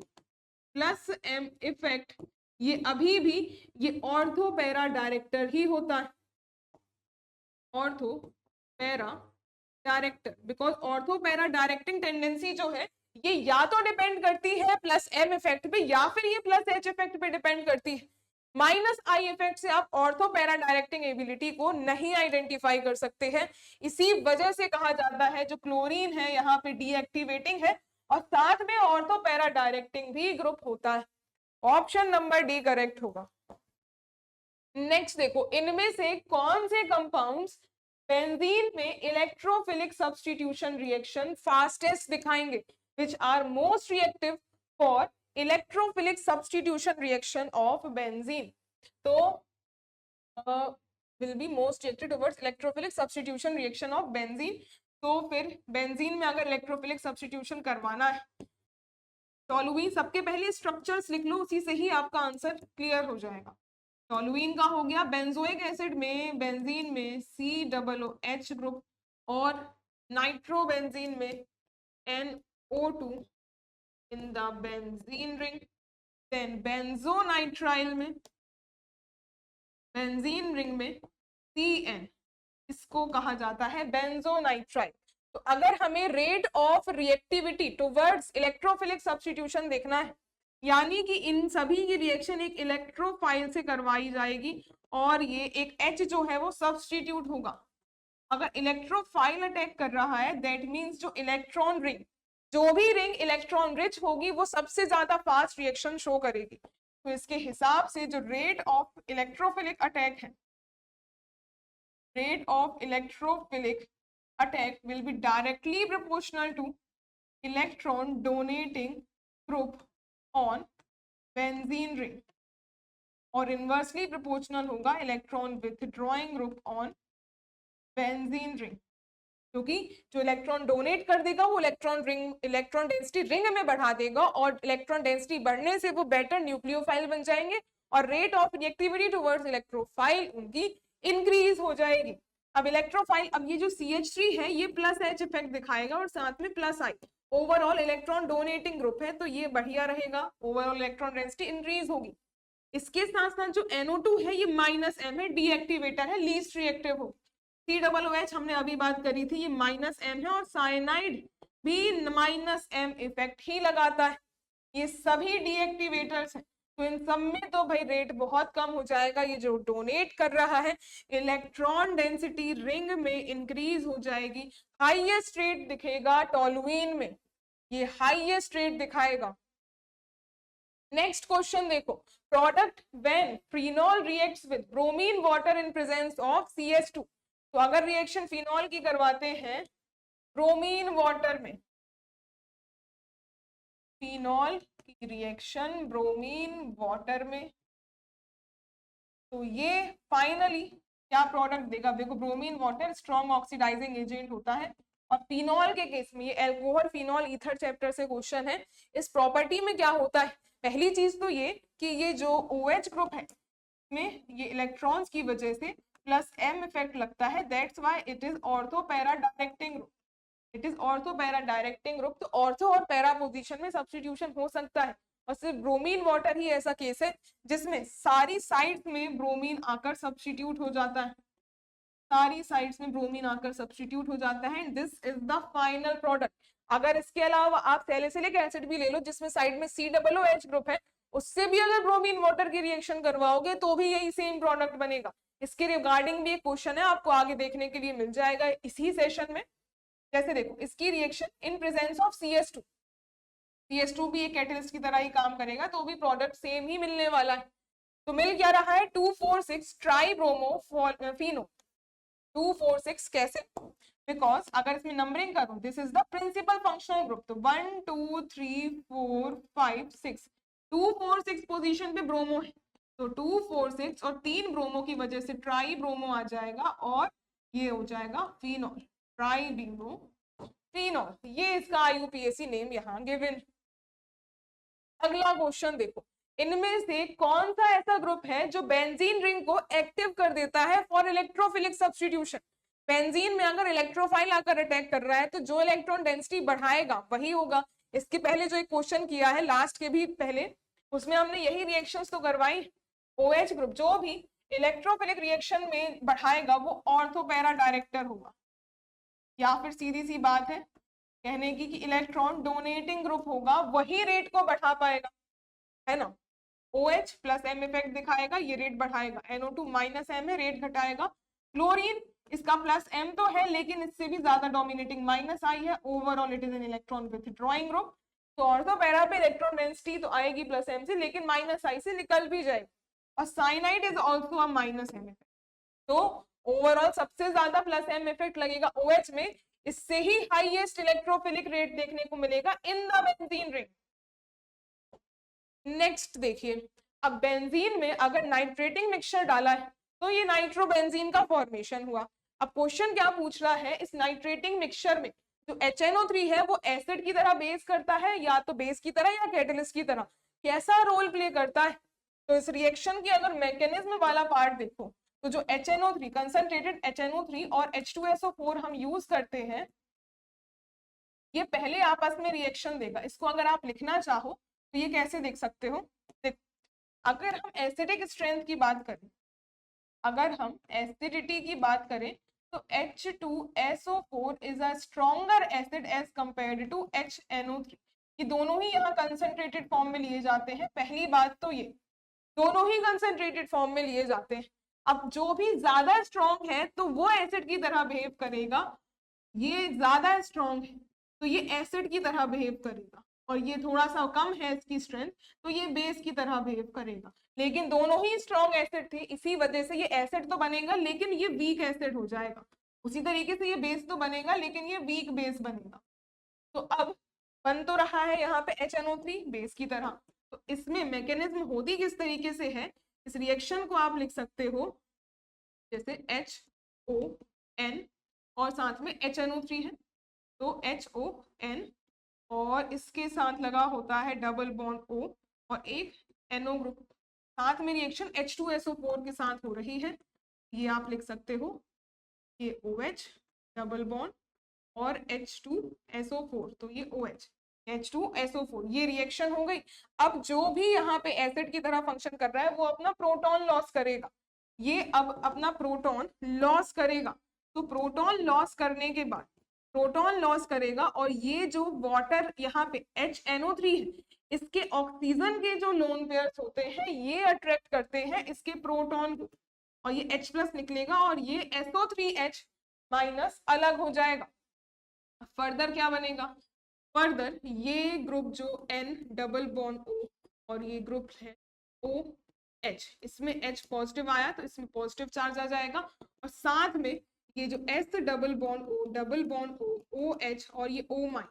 plus M effect, ये अभी भी ये ऑर्थो पैरा डायरेक्टर ही होता है, ortho para director, because ortho para directing tendency जो है ये या तो डिपेंड करती है प्लस एम इफेक्ट पे या फिर ये प्लस एच इफेक्ट पे डिपेंड करती है। माइनस आई इफेक्ट से आप ऑर्थो पैरा डायरेक्टिंग एबिलिटी को नहीं आइडेंटिफाई कर सकते हैं, इसी वजह से कहा जाता है जो क्लोरीन है यहाँ पे डीएक्टिवेटिंग है और साथ में ऑर्थो पैरा डायरेक्टिंग भी ग्रुप होता है। ऑप्शन नंबर डी करेक्ट होगा। नेक्स्ट देखो, इनमें से कौन से कंपाउंड्स बेंजीन में इलेक्ट्रोफिलिक सब्स्टिट्यूशन रिएक्शन फास्टेस्ट दिखाएंगे, which are most reactive for electrophilic substitution reaction of benzene, तो will be most reactive towards electrophilic substitution reaction of benzene। तो फिर बेंजीन में अगर इलेक्ट्रोफिलिक सब्स्टिट्यूशन करवाना है, टोलुइन, सबके पहले स्ट्रक्चर्स लिख लो, उसी से ही आपका आंसर क्लियर हो जाएगा। टोलुइन का हो गया, बेंजोइक एसिड में बेंजीन में COOH ग्रुप और नाइट्रोबेंजीन में NO2 in the benzene ring, then benzonitrile में बेंजीन रिंग में CN, इसको कहा जाता है बेंजोनाइट्राइल। तो अगर हमें rate of reactivity towards electrophilic substitution देखना है, यानी कि इन सभी की रिएक्शन एक इलेक्ट्रोफाइल से करवाई जाएगी और ये एक H जो है वो सब्स्टिट्यूट होगा। अगर इलेक्ट्रोफाइल अटैक कर रहा है दैट मींस जो इलेक्ट्रॉन रिंग, जो भी रिंग इलेक्ट्रॉन रिच होगी वो सबसे ज्यादा फास्ट रिएक्शन शो करेगी। तो इसके हिसाब से जो रेट ऑफ इलेक्ट्रोफिलिक अटैक है, rate of electrophilic attack will be directly proportional two electron donating group on benzene ring और इनवर्सली प्रोपोर्शनल होगा electron withdrawing group on benzene ring, क्योंकि जो इलेक्ट्रॉन डोनेट कर देगा वो इलेक्ट्रॉन डेंसिटी रिंग में बढ़ा देगा और इलेक्ट्रॉन डेंसिटी बढ़ने से वो बेटर न्यूक्लियोफाइल बन जाएंगे और rate of reactivity towards electrophile उनकी इंक्रीज हो जाएगी। अब इलेक्ट्रोफाइल, अब ये जो CH3 है ये प्लस H इफेक्ट दिखाएगा और साथ में plus I, overall electron donating group है तो ये बढ़िया रहेगा, ओवरऑल इलेक्ट्रॉन डेंसिटी इंक्रीज होगी। इसके साथ साथ जो NO2 है ये -M है, डीएक्टिवेटर है, लीस्ट रिएक्टिव हो। COOH हमने अभी बात करी थी, ये -M है और साइनाइड भी -M इफेक्ट ही लगाता है। ये सभी डीएक्टिवेटर्स हैं, तो इन सब में तो भाई रेट बहुत कम हो जाएगा। ये जो डोनेट कर रहा है इलेक्ट्रॉन डेंसिटी रिंग में इंक्रीज हो जाएगी। हाईएस्ट रेट दिखेगा टोलुइन में, ये हाईएस्ट रेट दिखाएगा। नेक्स्ट क्वेश्चन देखो, product when phenol reacts with bromine water in presence of CH2। तो अगर रिएक्शन फिनॉल की करवाते हैं ब्रोमीन वाटर में, फिनॉल की रिएक्शन ब्रोमीन वाटर में, तो ये फाइनली क्या प्रोडक्ट देगा? देखो bromine water strong oxidising agent होता है और फिनॉल के केस में ये अल्कोहल फिनॉल ईथर चैप्टर से क्वेश्चन है। इस प्रॉपर्टी में क्या होता है? पहली चीज तो ये कि ये जो OH ग्रुप है में ये इलेक्ट्रॉन्स की वजह से +M इफेक्ट लगता है, that's why it is ortho para directing group, it is ortho para directing group. तो ऑर्थो और पैरा पोजीशन में सब्स्टिट्यूशन हो सकता है, और सिर्फ ब्रोमीन वाटर ही ऐसा केस है जिसमें सारी साइड्स में ब्रोमीन आकर सब्स्टिट्यूट हो जाता है, सारी साइड्स में ब्रोमीन आकर सब्स्टिट्यूट हो जाता है। This is the final product. अगर इसके अलावा आप सैलिसिलिक एसिड भी ले लो जिसमें साइड में COOH ग्रुप है, उससे भी अगर ब्रोमीन वाटर की रिएक्शन करवाओगे तो भी यही सेम प्रोडक्ट बनेगा। इसके रिगार्डिंग भी एक क्वेश्चन है, आपको आगे देखने के लिए मिल जाएगा इसी सेशन में। जैसे देखो इसकी reaction in presence of CS2 भी एक कैटलिस्ट की तरह ही काम करेगा, तो भी प्रोडक्ट सेम ही मिलने वाला है। तो मिल क्या रहा है 2,4,6 ट्राई ब्रोमो फिनो। 2,4,6 कैसे? बिकॉज अगर इसमें नंबरिंग करूं, this is the principal functional group, तो 1 2 3 4 5 6 2,4,6 पोजीशन पे ब्रोमो है, तो 2,4,6 और 3 ब्रोमो की वजह से ट्राई ब्रोमो आ जाएगा और ये हो जाएगा फिनॉल, ट्राई ब्रोमो फिनॉल। ये इसका IUPAC नेम यहाँ गिवन। अगला क्वेश्चन देखो, इनमें से कौन सा ऐसा ग्रुप है जो बेंजीन रिंग को एक्टिव कर देता है फॉर इलेक्ट्रोफिलिक सब्स्टिट्यूशन। बेंजीन में अगर इलेक्ट्रोफाइल आकर अटैक कर रहा है तो जो इलेक्ट्रॉन डेंसिटी बढ़ाएगा वही होगा। इसके पहले जो एक क्वेश्चन किया है लास्ट के भी पहले, उसमें हमने यही रिएक्शंस तो करवाई। OH ग्रुप जो भी इलेक्ट्रोफिलिक रिएक्शन में बढ़ाएगा वो ऑर्थो पैरा डायरेक्टर होगा, या फिर सीधी सी बात है कहने की कि इलेक्ट्रॉन डोनेटिंग ग्रुप होगा, वही रेट को बढ़ा पाएगा, है ना। OH प्लस M इफेक्ट दिखाएगा, ये रेट बढ़ाएगा। NO2 माइनस M है, रेट घटाएगा। क्लोरीन इसका प्लस M तो है लेकिन इससे भी ज्यादा डोमिनेटिंग माइनस आई है। Overall it is an electron withdrawing group. तो ऑर्थो पैरा पे इलेक्ट्रॉन डेंसिटी तो आएगी प्लस M से, लेकिन माइनस I से निकल भी जाएगी। और cyanide is also a minus M effect. तो ओवरऑल सबसे ज्यादा प्लस M इफेक्ट लगेगा OH में, इससे ही हाईएस्ट इलेक्ट्रोफिलिक रेट देखने को मिलेगा in the benzene ring. Next देखिए, अब बेंजीन में अगर नाइट्रेटिंग मिक्सचर डाला है तो ये नाइट्रोबेंजीन का फॉर्मेशन हुआ। अब क्वेश्चन क्या पूछ रहा है, इस नाइट्रेटिंग मिक्सचर में जो HNO3 है वो एसिड की तरह बेस करता है, या तो बेस की तरह या कैटलिस्ट की तरह, कैसा रोल प्ले करता है। तो इस रिएक्शन की अगर मैकेनिज्म वाला पार्ट देखो तो जो HNO3 कंसंट्रेटेड HNO3 और H2SO4 हम यूज करते हैं, ये पहले आपस में रिएक्शन देगा। इसको अगर आप लिखना चाहो तो ये कैसे देख सकते हो, अगर हम एसिडिक स्ट्रेंथ की बात करें, अगर हम एसिडिटी की बात करें तो H2SO4 is a stronger acid as compared to HNO3। ये दोनों ही यहाँ कंसंट्रेटेड फॉर्म में लिए जाते हैं। पहली बात तो ये दोनों ही कंसंट्रेटेड फॉर्म में लिए जाते हैं। अब जो भी ज्यादा स्ट्रॉन्ग है तो वो एसिड की तरह बिहेव करेगा, ये ज्यादा स्ट्रॉन्ग है तो ये एसिड की तरह बिहेव करेगा, और ये थोड़ा सा कम है इसकी स्ट्रेंथ तो ये बेस की तरह बिहेव करेगा। लेकिन दोनों ही स्ट्रॉन्ग एसिड थे, इसी वजह से ये एसिड तो बनेगा लेकिन ये वीक एसिड हो जाएगा। उसी तरीके से ये बेस तो बनेगा लेकिन ये वीक बेस बनेगा। तो अब बन तो रहा है यहाँ पे HNO3 बेस की तरह। तो इसमें मैकेनिज्म होती किस तरीके से है, इस रिएक्शन को आप लिख सकते हो जैसे HON और साथ में HNO3 है तो HON, और इसके साथ लगा होता है डबल बॉन्ड O और एक NO ग्रुप, साथ में रिएक्शन H2SO4 के साथ हो रही है। ये आप लिख सकते हो ये OH डबल बॉन्ड और H2SO4, तो ये OH H2SO4, ये रिएक्शन हो गई। अब जो भी यहाँ पे एसिड की तरह फंक्शन कर रहा है वो अपना प्रोटॉन लॉस करेगा, ये अब अपना प्रोटॉन लॉस करेगा। तो प्रोटॉन लॉस करने के बाद प्रोटॉन लॉस करेगा, और ये जो वाटर यहाँ पे HNO3 है इसके ऑक्सीजन के जो लोन पेयर्स होते हैं ये अट्रैक्ट करते हैं इसके प्रोटॉन को, और ये H+ निकलेगा और ये SO3H- अलग हो जाएगा। फर्दर क्या बनेगा, फर्दर ये ग्रुप जो N डबल बॉन्ड O और ये ग्रुप है OH, इसमें H पॉजिटिव आया तो इसमें पॉजिटिव चार्ज आ जाएगा, और साथ में ये जो S double bond O double bond O OH और ये O-,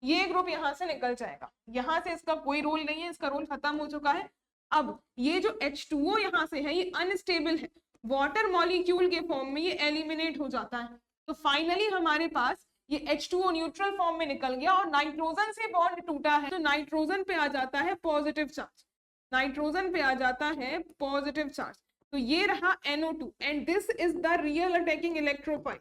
ये ग्रुप यहाँ से निकल जाएगा। यहाँ से इसका कोई रोल नहीं है, इसका रोल खत्म हो चुका है। अब ये जो H2O यहाँ से है ये अनस्टेबल है, वाटर मॉलिक्यूल के फॉर्म में ये एलिमिनेट हो जाता है। तो फाइनली हमारे पास ये H2O न्यूट्रल फॉर्म में निकल गया और नाइट्रोजन से बॉन्ड टूटा है तो नाइट्रोजन पे आ जाता है पॉजिटिव चार्ज, नाइट्रोजन पे आ जाता है पॉजिटिव चार्ज। तो ये रहा NO2 and this is the real attacking electrophile,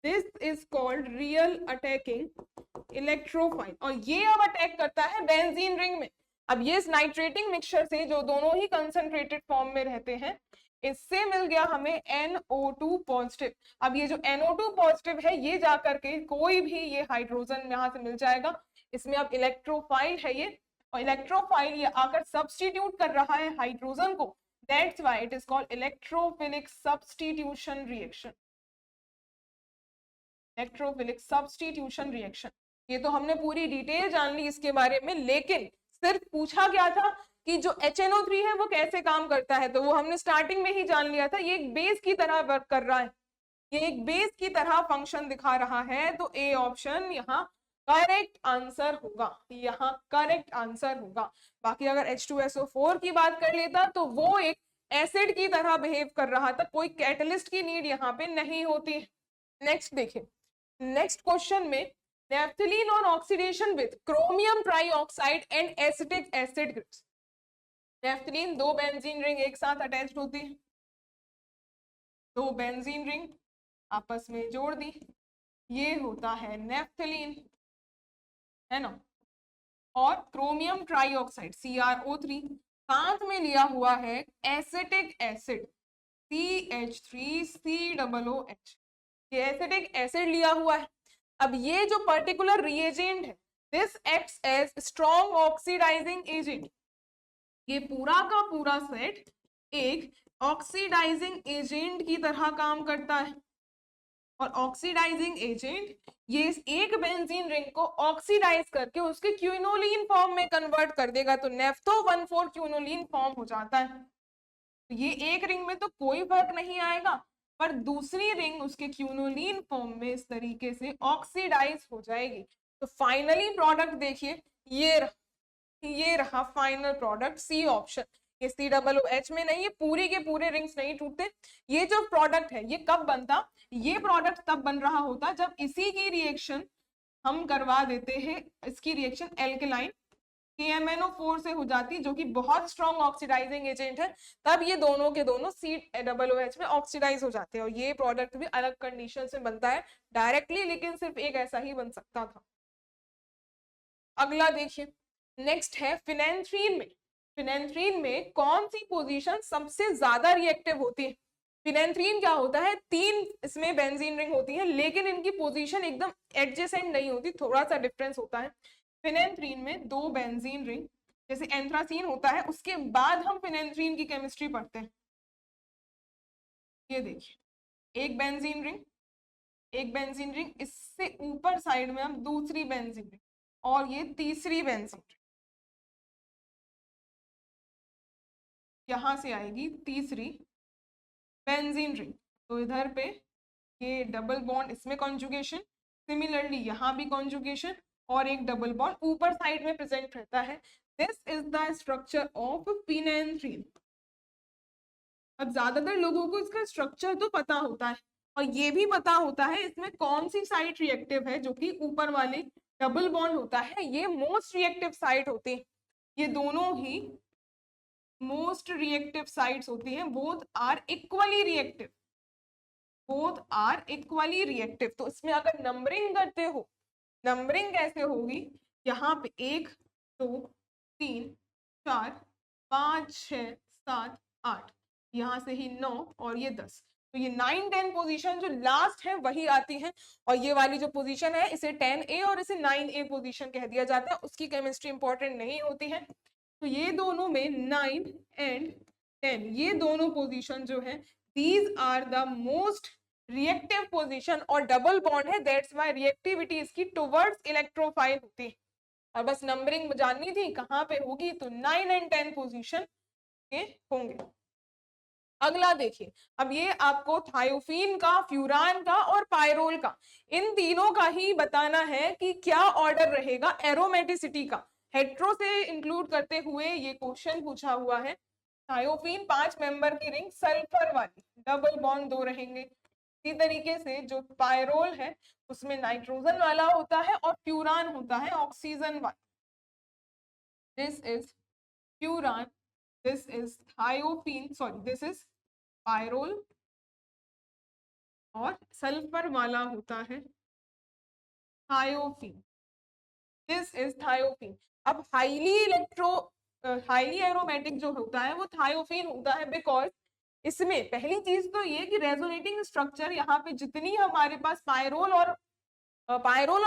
this is called real attacking electrophile. और ये अब अटैक करता है बेंजीन रिंग में। अब ये इस नाइट्रेटिंग मिक्सचर से जो दोनों ही कंसंट्रेटेड फॉर्म में रहते हैं, इससे मिल गया हमें NO2 पॉजिटिव। अब ये जो NO2 पॉजिटिव है ये जाकर के कोई भी ये हाइड्रोजन यहाँ से मिल जाएगा, इसमें अब इलेक्ट्रोफाइल है ये, और इलेक्ट्रोफाइल ये आकर सब्स्टिट्यूट कर रहा है हाइड्रोजन को, that's why it is called electrophilic substitution reaction. Electrophilic substitution reaction, ये तो हमने पूरी डिटेल जान ली इसके बारे में, लेकिन सिर्फ पूछा गया था कि जो HNO3 है वो कैसे काम करता है, तो वो हमने स्टार्टिंग में ही जान लिया था, ये एक बेस की तरह वर्क कर रहा है, ये एक बेस की तरह फंक्शन दिखा रहा है, तो ए ऑप्शन यहाँ करेक्ट आंसर होगा, यहाँ करेक्ट आंसर होगा। बाकी अगर H2SO4 की बात कर लेता तो वो एक एसिड की तरह बिहेव कर रहा था, कोई कैटलिस्ट की नीड यहाँ पे नहीं होती। नेक्स्ट देखिए, नेक्स्ट क्वेश्चन में naphthalene on oxidation with chromium trioxide and acetic acid groups। naphthalene दो बेंजीन रिंग एक साथ अटैच्ड होती है, दो बेंजीन रिंग आपस में जोड़ दी, ये होता है नेफ्थलीन, है ना। और क्रोमियम ट्राइऑक्साइड CrO3 साथ में लिया हुआ है एसिटिक एसिड CH3COOH, ये एसिटिक एसिड लिया हुआ है। अब ये जो पर्टिकुलर रिएजेंट है, this acts as strong oxidising agent, ये पूरा का पूरा सेट एक ऑक्सीडाइजिंग एजेंट की तरह काम करता है, और ऑक्सीडाइजिंग एजेंट ये इस एक बेंजीन रिंग को ऑक्सीडाइज करके उसके क्यूनोलीन फॉर्म में कन्वर्ट कर देगा, तो नेफ्थो 1,4 क्यूनोलीन फॉर्म हो जाता है। तो ये एक रिंग में तो कोई फर्क नहीं आएगा, पर दूसरी रिंग उसके क्यूनोलीन फॉर्म में इस तरीके से ऑक्सीडाइज हो जाएगी। तो फाइनली प्रोडक्ट देखिए, ये रहा फाइनल प्रोडक्ट, सी ऑप्शन। ये COOH में नहीं, ये पूरी के पूरे रिंग्स नहीं टूटते। ये जो प्रोडक्ट है ये कब बनता, ये प्रोडक्ट तब बन रहा होता जब इसी की रिएक्शन हम करवा देते हैं, इसकी रिएक्शन एल्केलाइन KMNO4 से हो जाती, जो कि बहुत स्ट्रॉन्ग ऑक्सीडाइजिंग एजेंट है, तब ये दोनों के दोनों COOH में ऑक्सीडाइज हो जाते हैं, और ये प्रोडक्ट भी अलग कंडीशन से बनता है डायरेक्टली, लेकिन सिर्फ एक ऐसा ही बन सकता था। अगला देखिए, नेक्स्ट है फिनेंथ्रीन में। फिनेंथ्रीन में कौन सी पोजीशन सबसे ज्यादा रिएक्टिव होती है? फिनेंथ्रीन क्या होता है, 3 इसमें बेंजीन रिंग होती है, लेकिन इनकी पोजीशन एकदम एडजेसेंट नहीं होती, थोड़ा सा डिफरेंस होता है। फिनेंथ्रीन में 2 बेंजीन रिंग, जैसे एंथ्रासीन होता है, उसके बाद हम फिनेंथ्रीन की केमिस्ट्री पढ़ते हैं। ये देखिए, एक बेंजीन रिंग, एक बेंजीन रिंग, इससे ऊपर साइड में हम दूसरी बेंजीन रिंग, और ये तीसरी बेंजीन रिंग, यहां से आएगी तीसरी बेंजीन रिंग। तो इधर पे ये डबल बॉन्ड, इसमें कॉन्जुगेशन, सिमिलरली यहाँ भी कॉन्जुगेशन, और एक डबल बॉन्ड ऊपर साइड में प्रेजेंट रहता है। This is the structure of phenanthrene. अब ज्यादातर लोगों को इसका स्ट्रक्चर तो पता होता है, और ये भी पता होता है इसमें कौन सी साइट रिएक्टिव है, जो कि ऊपर वाले डबल बॉन्ड होता है, ये मोस्ट रिएक्टिव साइट होती है। ये दोनों ही मोस्ट रिएक्टिव साइट्स होती हैं, both are equally reactive, both are equally reactive. तो इसमें अगर नंबरिंग करते हो, नंबरिंग कैसे होगी, यहाँ पे 1 2 3 4 5 6 7 8, यहाँ से ही 9, और ये 10, तो ये 9 10 पोजीशन जो लास्ट है वही आती है, और ये वाली जो पोजीशन है इसे 10A और इसे 9A पोजीशन कह दिया जाता है, उसकी केमिस्ट्री इंपॉर्टेंट नहीं होती है। तो ये दोनों में 9 एंड 10, ये दोनों पोजीशन जो है, these are the most reactive position, और डबल बॉन्ड है, दैट्स व्हाई रिएक्टिविटी इसकी टुवर्ड्स इलेक्ट्रोफाइल होती है। और बस नंबरिंग जाननी थी कहाँ पे होगी, तो 9 एंड 10 पोजीशन के होंगे। अगला देखिए, अब ये आपको थायोफीन का, फ्यूरान का और पायरोल का, इन तीनों का ही बताना है कि क्या ऑर्डर रहेगा एरोमेटिसिटी का। हेट्रो से इंक्लूड करते हुए ये क्वेश्चन पूछा हुआ है। थायोफीन 5 मेंबर की रिंग, सल्फर वाली, डबल बॉन्ड 2 रहेंगे। इसी तरीके से जो पायरोल है उसमें नाइट्रोजन वाला होता है, और फ्यूरान होता है ऑक्सीजन वाला। This is furan, this is thiopene, sorry this is pyrrole, और सल्फर वाला होता है थायोफीन, this is thiopene। अब हाईली इलेक्ट्रो हाईली एरोमेटिक जो होता है वो थायोफीन होता है, बिकॉज इसमें पहली चीज तो ये कि रेजोनेटिंग स्ट्रक्चर यहाँ पे जितनी हमारे पास पायरोल और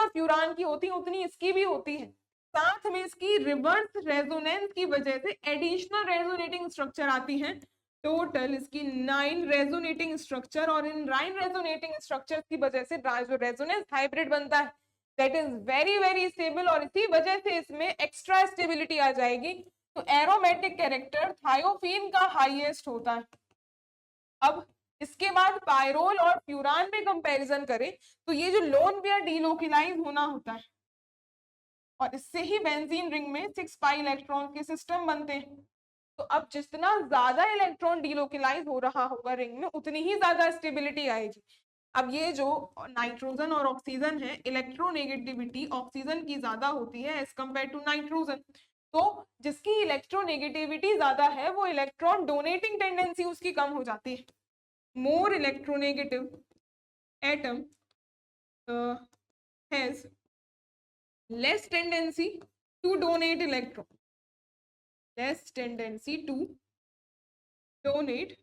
फ्यूरान की होती है उतनी इसकी भी होती है। साथ में इसकी रिवर्स रेजोनेंस की वजह से एडिशनल रेजोनेटिंग स्ट्रक्चर आती है। टोटल इसकी 9 रेजोनेटिंग स्ट्रक्चर, और इन 9 रेजोनेटिंग स्ट्रक्चर की वजह से जो रेजोनेंस हाइब्रिड बनता है that is very very stable, और इसी वजह से इसमें एक्स्ट्रा स्टेबिलिटी आ जाएगी। तो एरोमेटिक कैरेक्टर थायोफीन का हाईएस्ट होता है। अब इसके बाद पायरोल और फ्यूरान में कंपैरिजन करें तो ये जो लोन पेयर डीलोकेलाइज होना होता है, और इससे ही बेंजीन रिंग में 6 पाई इलेक्ट्रॉन के सिस्टम बनते हैं। तो अब जितना ज्यादा इलेक्ट्रॉन डीलोकेलाइज हो रहा होगा रिंग में उतनी ही ज्यादा स्टेबिलिटी आएगी। अब ये जो नाइट्रोजन और ऑक्सीजन है, इलेक्ट्रोनेगेटिविटी ऑक्सीजन की ज्यादा होती है एज कंपेयर टू नाइट्रोजन। तो जिसकी इलेक्ट्रोनेगेटिविटी ज्यादा है वो इलेक्ट्रॉन डोनेटिंग टेंडेंसी उसकी कम हो जाती है। More electronegative atom has less tendency to donate electron, less tendency to donate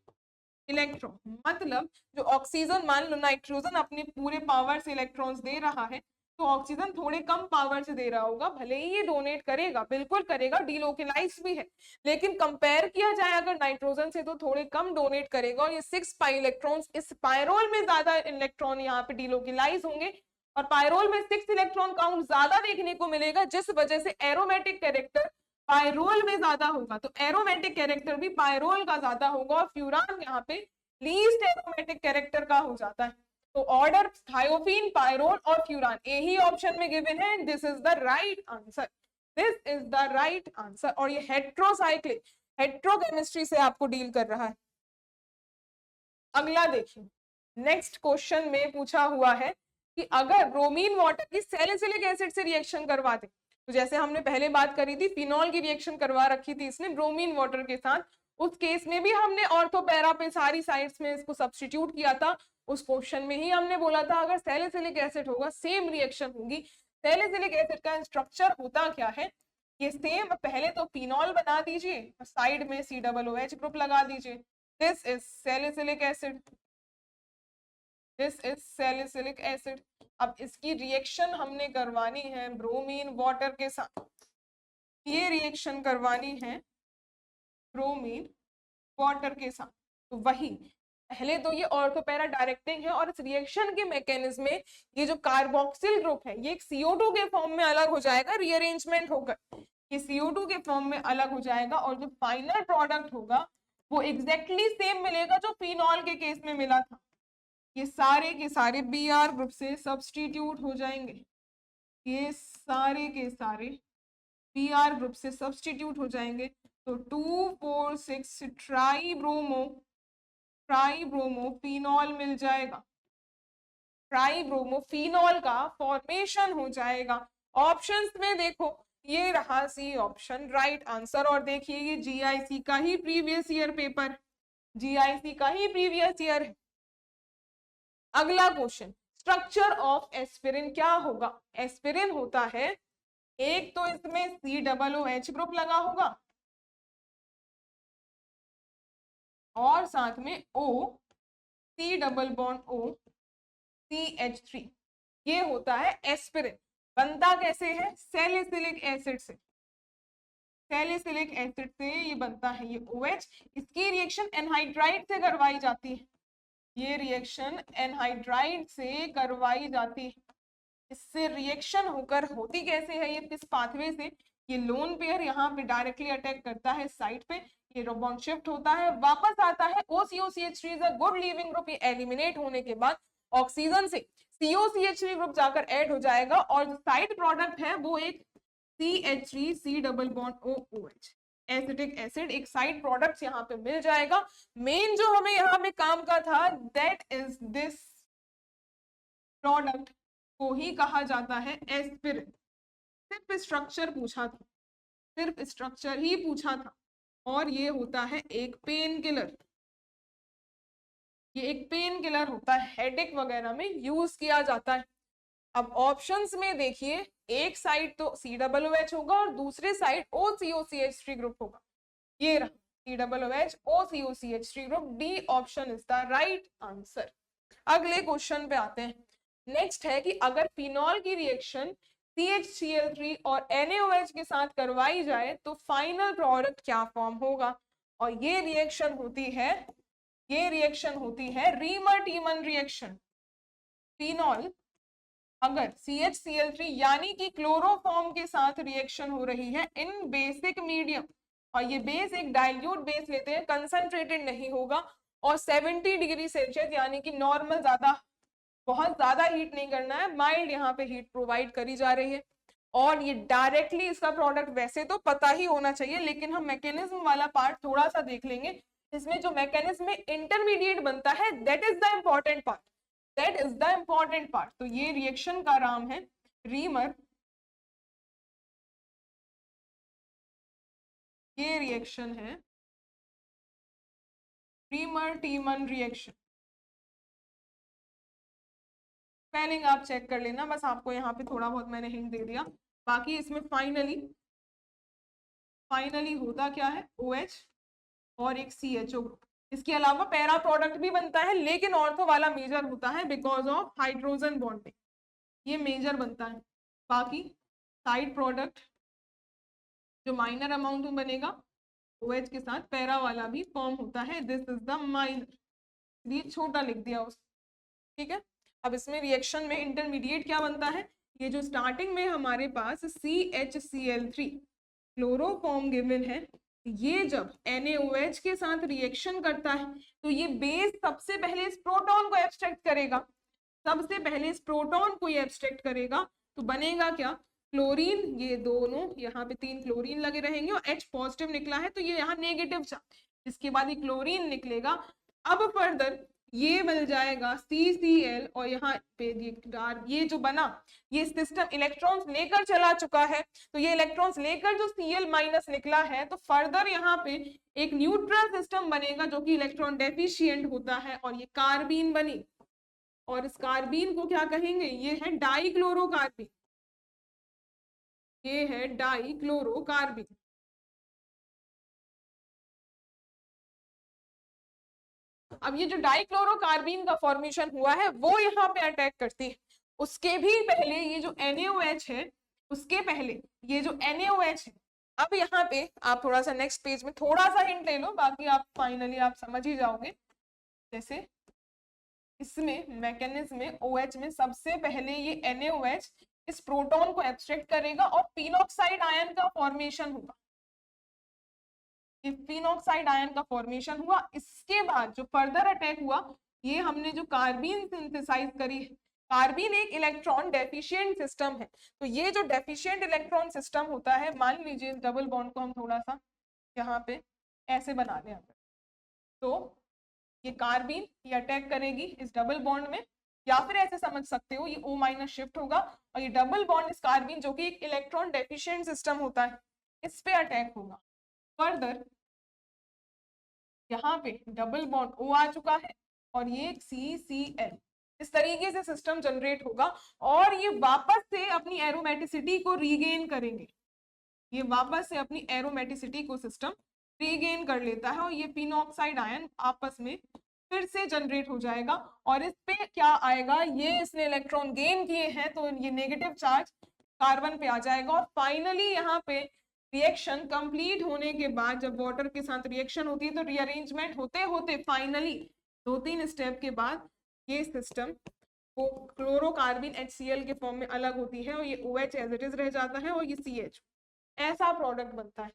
electron। मतलब जो ऑक्सीजन, मान लो नाइट्रोजन अपने पूरे पावर से इलेक्ट्रॉन्स दे रहा है, तो ऑक्सीजन थोड़े कम पावर से दे रहा होगा, भले ही ये डोनेट करेगा, बिल्कुल करेगा, डीलोकेलाइज भी है, लेकिन कंपेयर किया जाए अगर नाइट्रोजन से तो थोड़े कम डोनेट करेगा। और ये 6 पाई इलेक्ट्रॉन्स, इस पायरोल में ज्यादा इलेक्ट्रॉन यहाँ पे डीलोकेलाइज होंगे, और पायरोल में 6 इलेक्ट्रॉन काउंट ज्यादा देखने को मिलेगा, जिस वजह से एरोमेटिक कैरेक्टर पायरोल में ज्यादा होगा। तो एरोमेटिक कैरेक्टर भी पायरोल का ज्यादा होगा, और फ्यूरान यहाँ पे लीस्ट एरोमेटिक कैरेक्टर का हो जाता है। तो ऑर्डर थायोफीन, पायरोल और फ्यूरान, यही ऑप्शन में गिवन है। This is the right answer, this is the right answer. और ये हेट्रोसाइक्लिक हेट्रोकेमिस्ट्री से आपको डील कर रहा है। अगला देखिए, नेक्स्ट क्वेश्चन में पूछा हुआ है कि अगर ब्रोमीन वाटर की सैलिसिलिक एसिड से रिएक्शन करवा दे, तो जैसे हमने पहले बात करी थी फिनॉल की रिएक्शन करवा रखी थी इसने ब्रोमीन वाटर के साथ, उस केस में भी हमने ऑर्थोपैरा पे सारी साइड्स में इसको सब्स्टिट्यूट किया था। उस क्वेश्चन में ही हमने बोला था अगर सैलिसिलिक एसिड होगा सेम रिएक्शन होगी। सैलिसिलिक एसिड का स्ट्रक्चर होता क्या है, ये सेम, पहले तो फिनॉल बना दीजिए और साइड में COOH ग्रुप लगा दीजिए, this is salicylic acid, this is salicylic acid. अब इसकी रिएक्शन हमने करवानी है ब्रोमीन वाटर के साथ, ये रिएक्शन करवानी है ब्रोमीन वाटर के साथ। तो वही पहले तो ये ऑर्थोपैरा डायरेक्टिंग है, और इस रिएक्शन के मैकेनिज्म में ये जो कार्बोक्सिल ग्रुप है ये एक CO2 के फॉर्म में अलग हो जाएगा, रीअरेंजमेंट होकर ये CO2 के फॉर्म में अलग हो जाएगा, और जो फाइनल प्रोडक्ट होगा वो एग्जैक्टली सेम मिलेगा जो फिनॉल के केस में मिला था। ये सारे के सारे Br ग्रुप से सब्स्टिट्यूट हो जाएंगे, ये सारे के सारे Br ग्रुप से सब्स्टिट्यूट हो जाएंगे। तो 2,4,6 ट्राइब्रोमो फिनॉल मिल जाएगा, ट्राइब्रोमोफिनॉल का फॉर्मेशन हो जाएगा। ऑप्शंस में देखो ये रहा सी ऑप्शन राइट आंसर। और देखिए ये GIC का ही प्रीवियस ईयर पेपर, GIC का ही प्रीवियस ईयर है। अगला क्वेश्चन, स्ट्रक्चर ऑफ एस्पिरिन क्या होगा। एस्पिरिन होता है, एक तो इसमें COOH ग्रुप लगा होगा और साथ में O, C double bond O, CH3, ये होता है एस्पिरिन। बनता कैसे है, सैलिसिलिक एसिड से, सैलिसिलिक एसिड से ये बनता है ये OH। इसकी रिएक्शन एनहाइड्राइड से करवाई जाती है, ये रिएक्शन एनहाइड्राइड से करवाई जाती है। इससे रिएक्शन होकर होती कैसे है, ये किस पाथवे से, ये लोन पेयर यहाँ पे डायरेक्टली अटैक करता है साइड पे, ये बॉन्ड शिफ्ट होता है, वापस आता है OCOCH3 is a good leaving group. ये एलिमिनेट होने के बाद ऑक्सीजन से COCH3 ग्रुप जाकर ऐड हो जाएगा, और जो साइड प्रोडक्ट है वो एक CH3 C double bond OOH acetic acid, एक साइड प्रोडक्ट यहाँ पे मिल जाएगा। मेन जो हमें यहाँ पे काम का था दैट इज दिस प्रोडक्ट को ही कहा जाता है एस्पिरिन। सिर्फ स्ट्रक्चर पूछा था, सिर्फ स्ट्रक्चर ही पूछा था, और ये होता है एक पेन किलर, ये एक पेन किलर होता है, हेडेक वगैरह में यूज किया जाता है। अब ऑप्शंस में देखिए, एक साइड तो COOH होगा और दूसरे साइड OCOCH3 ग्रुप होगा। ये रहा COOH OCOCH3 group. D option is the right answer. अगले क्वेश्चन पे आते हैं। नेक्स्ट है कि अगर फिनॉल की रिएक्शन CHCl3 और NaOH के साथ करवाई जाए तो फाइनल प्रोडक्ट क्या फॉर्म होगा? और ये रिएक्शन होती है रीमर टीमन रिएक्शन। फिनॉल अगर CHCl3 यानी कि क्लोरोफॉर्म के साथ रिएक्शन हो रही है इन बेसिक मीडियम, और ये बेस एक डाइल्यूट बेस लेते हैं, कंसंट्रेटेड नहीं होगा, और 70 डिग्री सेल्सियस यानी कि नॉर्मल, बहुत ज्यादा हीट नहीं करना है, माइल्ड यहाँ पे हीट प्रोवाइड करी जा रही है। और ये डायरेक्टली इसका प्रोडक्ट वैसे तो पता ही होना चाहिए, लेकिन हम मैकेनिज्म वाला पार्ट थोड़ा सा देख लेंगे। इसमें जो मैकेनिज्म में इंटरमीडिएट बनता है that is the important part, तो ये रिएक्शन का नाम है रीमर। ये रिएक्शन है रीमर टीमन रिएक्शन। स्पेलिंग आप चेक कर लेना, बस आपको यहाँ पे थोड़ा बहुत मैंने हिंट दे दिया। बाकी इसमें फाइनली होता क्या है, OH और एक CHO ग्रुप। इसके अलावा पैरा प्रोडक्ट भी बनता है, लेकिन ऑर्थो वाला मेजर होता है बिकॉज ऑफ हाइड्रोजन बॉन्डिंग, ये मेजर बनता है। बाकी साइड प्रोडक्ट जो माइनर अमाउंट में बनेगा OH के साथ, पैरा वाला भी फॉर्म होता है, दिस इज द माइनर, ये छोटा लिख दिया उस, ठीक है। अब इसमें रिएक्शन में इंटरमीडिएट क्या बनता है, ये जो स्टार्टिंग में हमारे पास CHCl3 क्लोरोफॉर्म गिवन है, ये जब NaOH के साथ रिएक्शन करता है तो ये बेस सबसे पहले इस प्रोटॉन को एब्स्ट्रैक्ट करेगा, तो बनेगा क्या, क्लोरीन। ये दोनों यहाँ पे 3 क्लोरीन लगे रहेंगे और H पॉजिटिव निकला है तो ये यहाँ नेगेटिव चार्ज, इसके बाद ये क्लोरीन निकलेगा। अब फर्दर ये मिल जाएगा CCl और यहाँ पे ये जो बना, ये सिस्टम इलेक्ट्रॉन्स लेकर चला चुका है, तो ये इलेक्ट्रॉन्स लेकर जो Cl माइनस निकला है, तो फर्दर यहाँ पे एक न्यूट्रल सिस्टम बनेगा जो कि इलेक्ट्रॉन डेफिशिएंट होता है, और ये कार्बीन बनी, और इस कार्बीन को क्या कहेंगे, ये है डाइक्लोरोकार्बीन, ये है डाइक्लोरोकार्बीन। अब ये जो डाइक्लोरोकार्बीन का फॉर्मेशन हुआ है वो यहाँ पे अटैक करती है। उसके भी पहले ये जो NaOH है, उसके पहले ये जो NaOH है, अब यहाँ पे आप थोड़ा सा नेक्स्ट पेज में थोड़ा सा हिंट ले लो, बाकी आप फाइनली आप समझ ही जाओगे। जैसे इसमें मैकेनिज्म में OH में सबसे पहले ये NaOH इस प्रोटॉन को एब्स्ट्रैक्ट करेगा और फिनॉक्साइड आयन का फॉर्मेशन होगा, फिनॉक्साइड आयन का फॉर्मेशन हुआ। इसके बाद जो फर्दर अटैक हुआ, ये हमने जो कार्बीन सिंथेसाइज करी है, कार्बीन एक इलेक्ट्रॉन डेफिशिएंट सिस्टम है, तो ये जो डेफिशिएंट इलेक्ट्रॉन सिस्टम होता है, मान लीजिए डबल बॉन्ड को हम थोड़ा सा यहाँ पे ऐसे बना दें, तो ये कार्बीन ये अटैक करेगी इस डबल बॉन्ड में, या फिर ऐसे समझ सकते हो ये O- शिफ्ट होगा और ये डबल बॉन्ड इस कार्बीन जो कि एक इलेक्ट्रॉन डेफिशिएंट सिस्टम होता है, इस पे अटैक होगा। फर्दर यहाँ पे डबल बॉन्ड O आ चुका है और ये CCl, इस तरीके से सिस्टम जनरेट होगा और ये वापस से अपनी एरोमेटिसिटी को रीगेन करेंगे, ये वापस से अपनी एरोमेटिसिटी को सिस्टम रीगेन कर लेता है और ये फिनॉक्साइड आयन आपस में फिर से जनरेट हो जाएगा। और इस पे क्या आएगा, ये इसने इलेक्ट्रॉन गेन किए हैं तो ये नेगेटिव चार्ज कार्बन पे आ जाएगा। और फाइनली यहाँ पे रिएक्शन कंप्लीट होने के बाद जब वाटर के साथ रिएक्शन होती है तो रीअरेंजमेंट होते होते फाइनली 2-3 स्टेप के बाद ये सिस्टम वो क्लोरोकार्बन HCl के फॉर्म में अलग होती है और ये OH एज इट इज रह जाता है और ये CH, ऐसा प्रोडक्ट बनता है।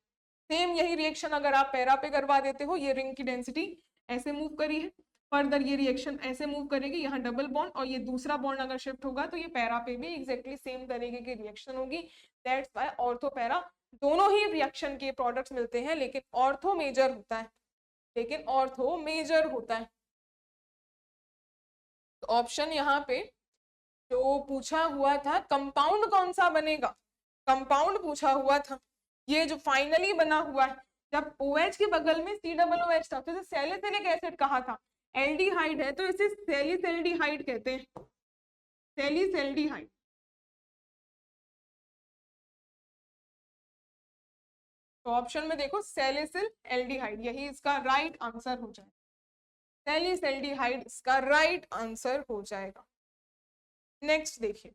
सेम यही रिएक्शन अगर आप पैरा पे करवा देते हो, ये रिंग की डेंसिटी ऐसे मूव करी है, फर्दर ये रिएक्शन ऐसे मूव करेगी, यहाँ डबल बॉन्ड और ये दूसरा बॉन्ड अगर शिफ्ट होगा तो ये पैरा पे भी एग्जैक्टली सेम तरीके की रिएक्शन होगी। दैट्स व्हाई ऑर्थो पैरा दोनों ही रिएक्शन के प्रोडक्ट्स मिलते हैं, लेकिन ऑर्थो मेजर होता है, तो ऑप्शन यहाँ पे जो पूछा हुआ था कंपाउंड कौन सा बनेगा, कंपाउंड पूछा हुआ था। ये जो फाइनली बना हुआ है, जब OH के बगल में COOH था तो इसे सैलिसिलिक एसिड कहा था, एल्डिहाइड है तो इसे सैलिसल्डिहाइड कहते हैं, सैलिसल्डिहाइड। तो ऑप्शन में देखो सैलिसिल एल्डिहाइड, यही इसका राइट आंसर हो जाएगा। सैलिसल्डिहाइड इसका राइट आंसर हो जाएगा। नेक्स्ट देखिए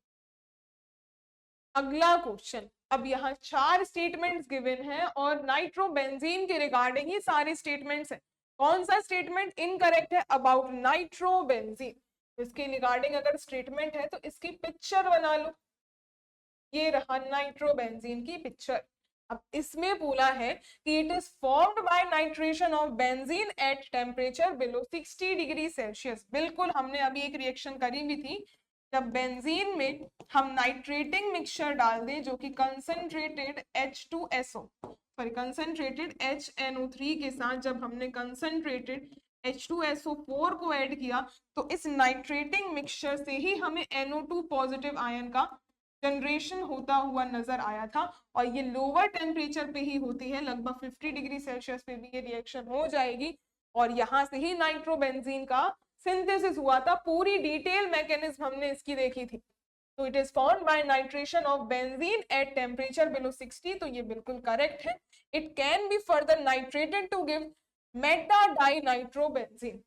अगला क्वेश्चन। अब यहाँ 4 स्टेटमेंट्स गिवन हैं और नाइट्रोबेंजीन के रिगार्डिंग ही सारे स्टेटमेंट्स हैं। कौन सा स्टेटमेंट इनकरेक्ट है अबाउट नाइट्रोबेंजीन? इसके रिगार्डिंग अगर स्टेटमेंट है तो इसकी पिक्चर बना लो। ये रहा नाइट्रोबेंजीन की पिक्चर। अब इसमें बोला है कि it is formed by nitration of benzene at temperature below 60 degree Celsius. बिल्कुल हमने अभी एक रिएक्शन करी हुई थी, जब बेंजीन में हम नाइट्रेटिंग मिक्सचर डाल दें जो कि concentrated H2SO sorry concentrated HNO3 के साथ जब हमने कंसंट्रेटेड H2SO4 को ऐड किया तो इस नाइट्रेटिंग मिक्सचर से ही हमें NO2 पॉजिटिव आयन का जनरेशन होता हुआ नजर आया था। और ये लोअर टेम्परेचर पे ही होती है, लगभग 50 डिग्री सेल्सियस पे भी ये रिएक्शन हो जाएगी और यहाँ से ही नाइट्रोबेंजीन का सिंथेसिस हुआ था। पूरी डिटेल मैकेनिज्म हमने इसकी देखी थी। तो it is formed by nitration of benzene at temperature below 60, तो ये बिल्कुल करेक्ट है। It can be further nitrated to give meta di nitrobenzene.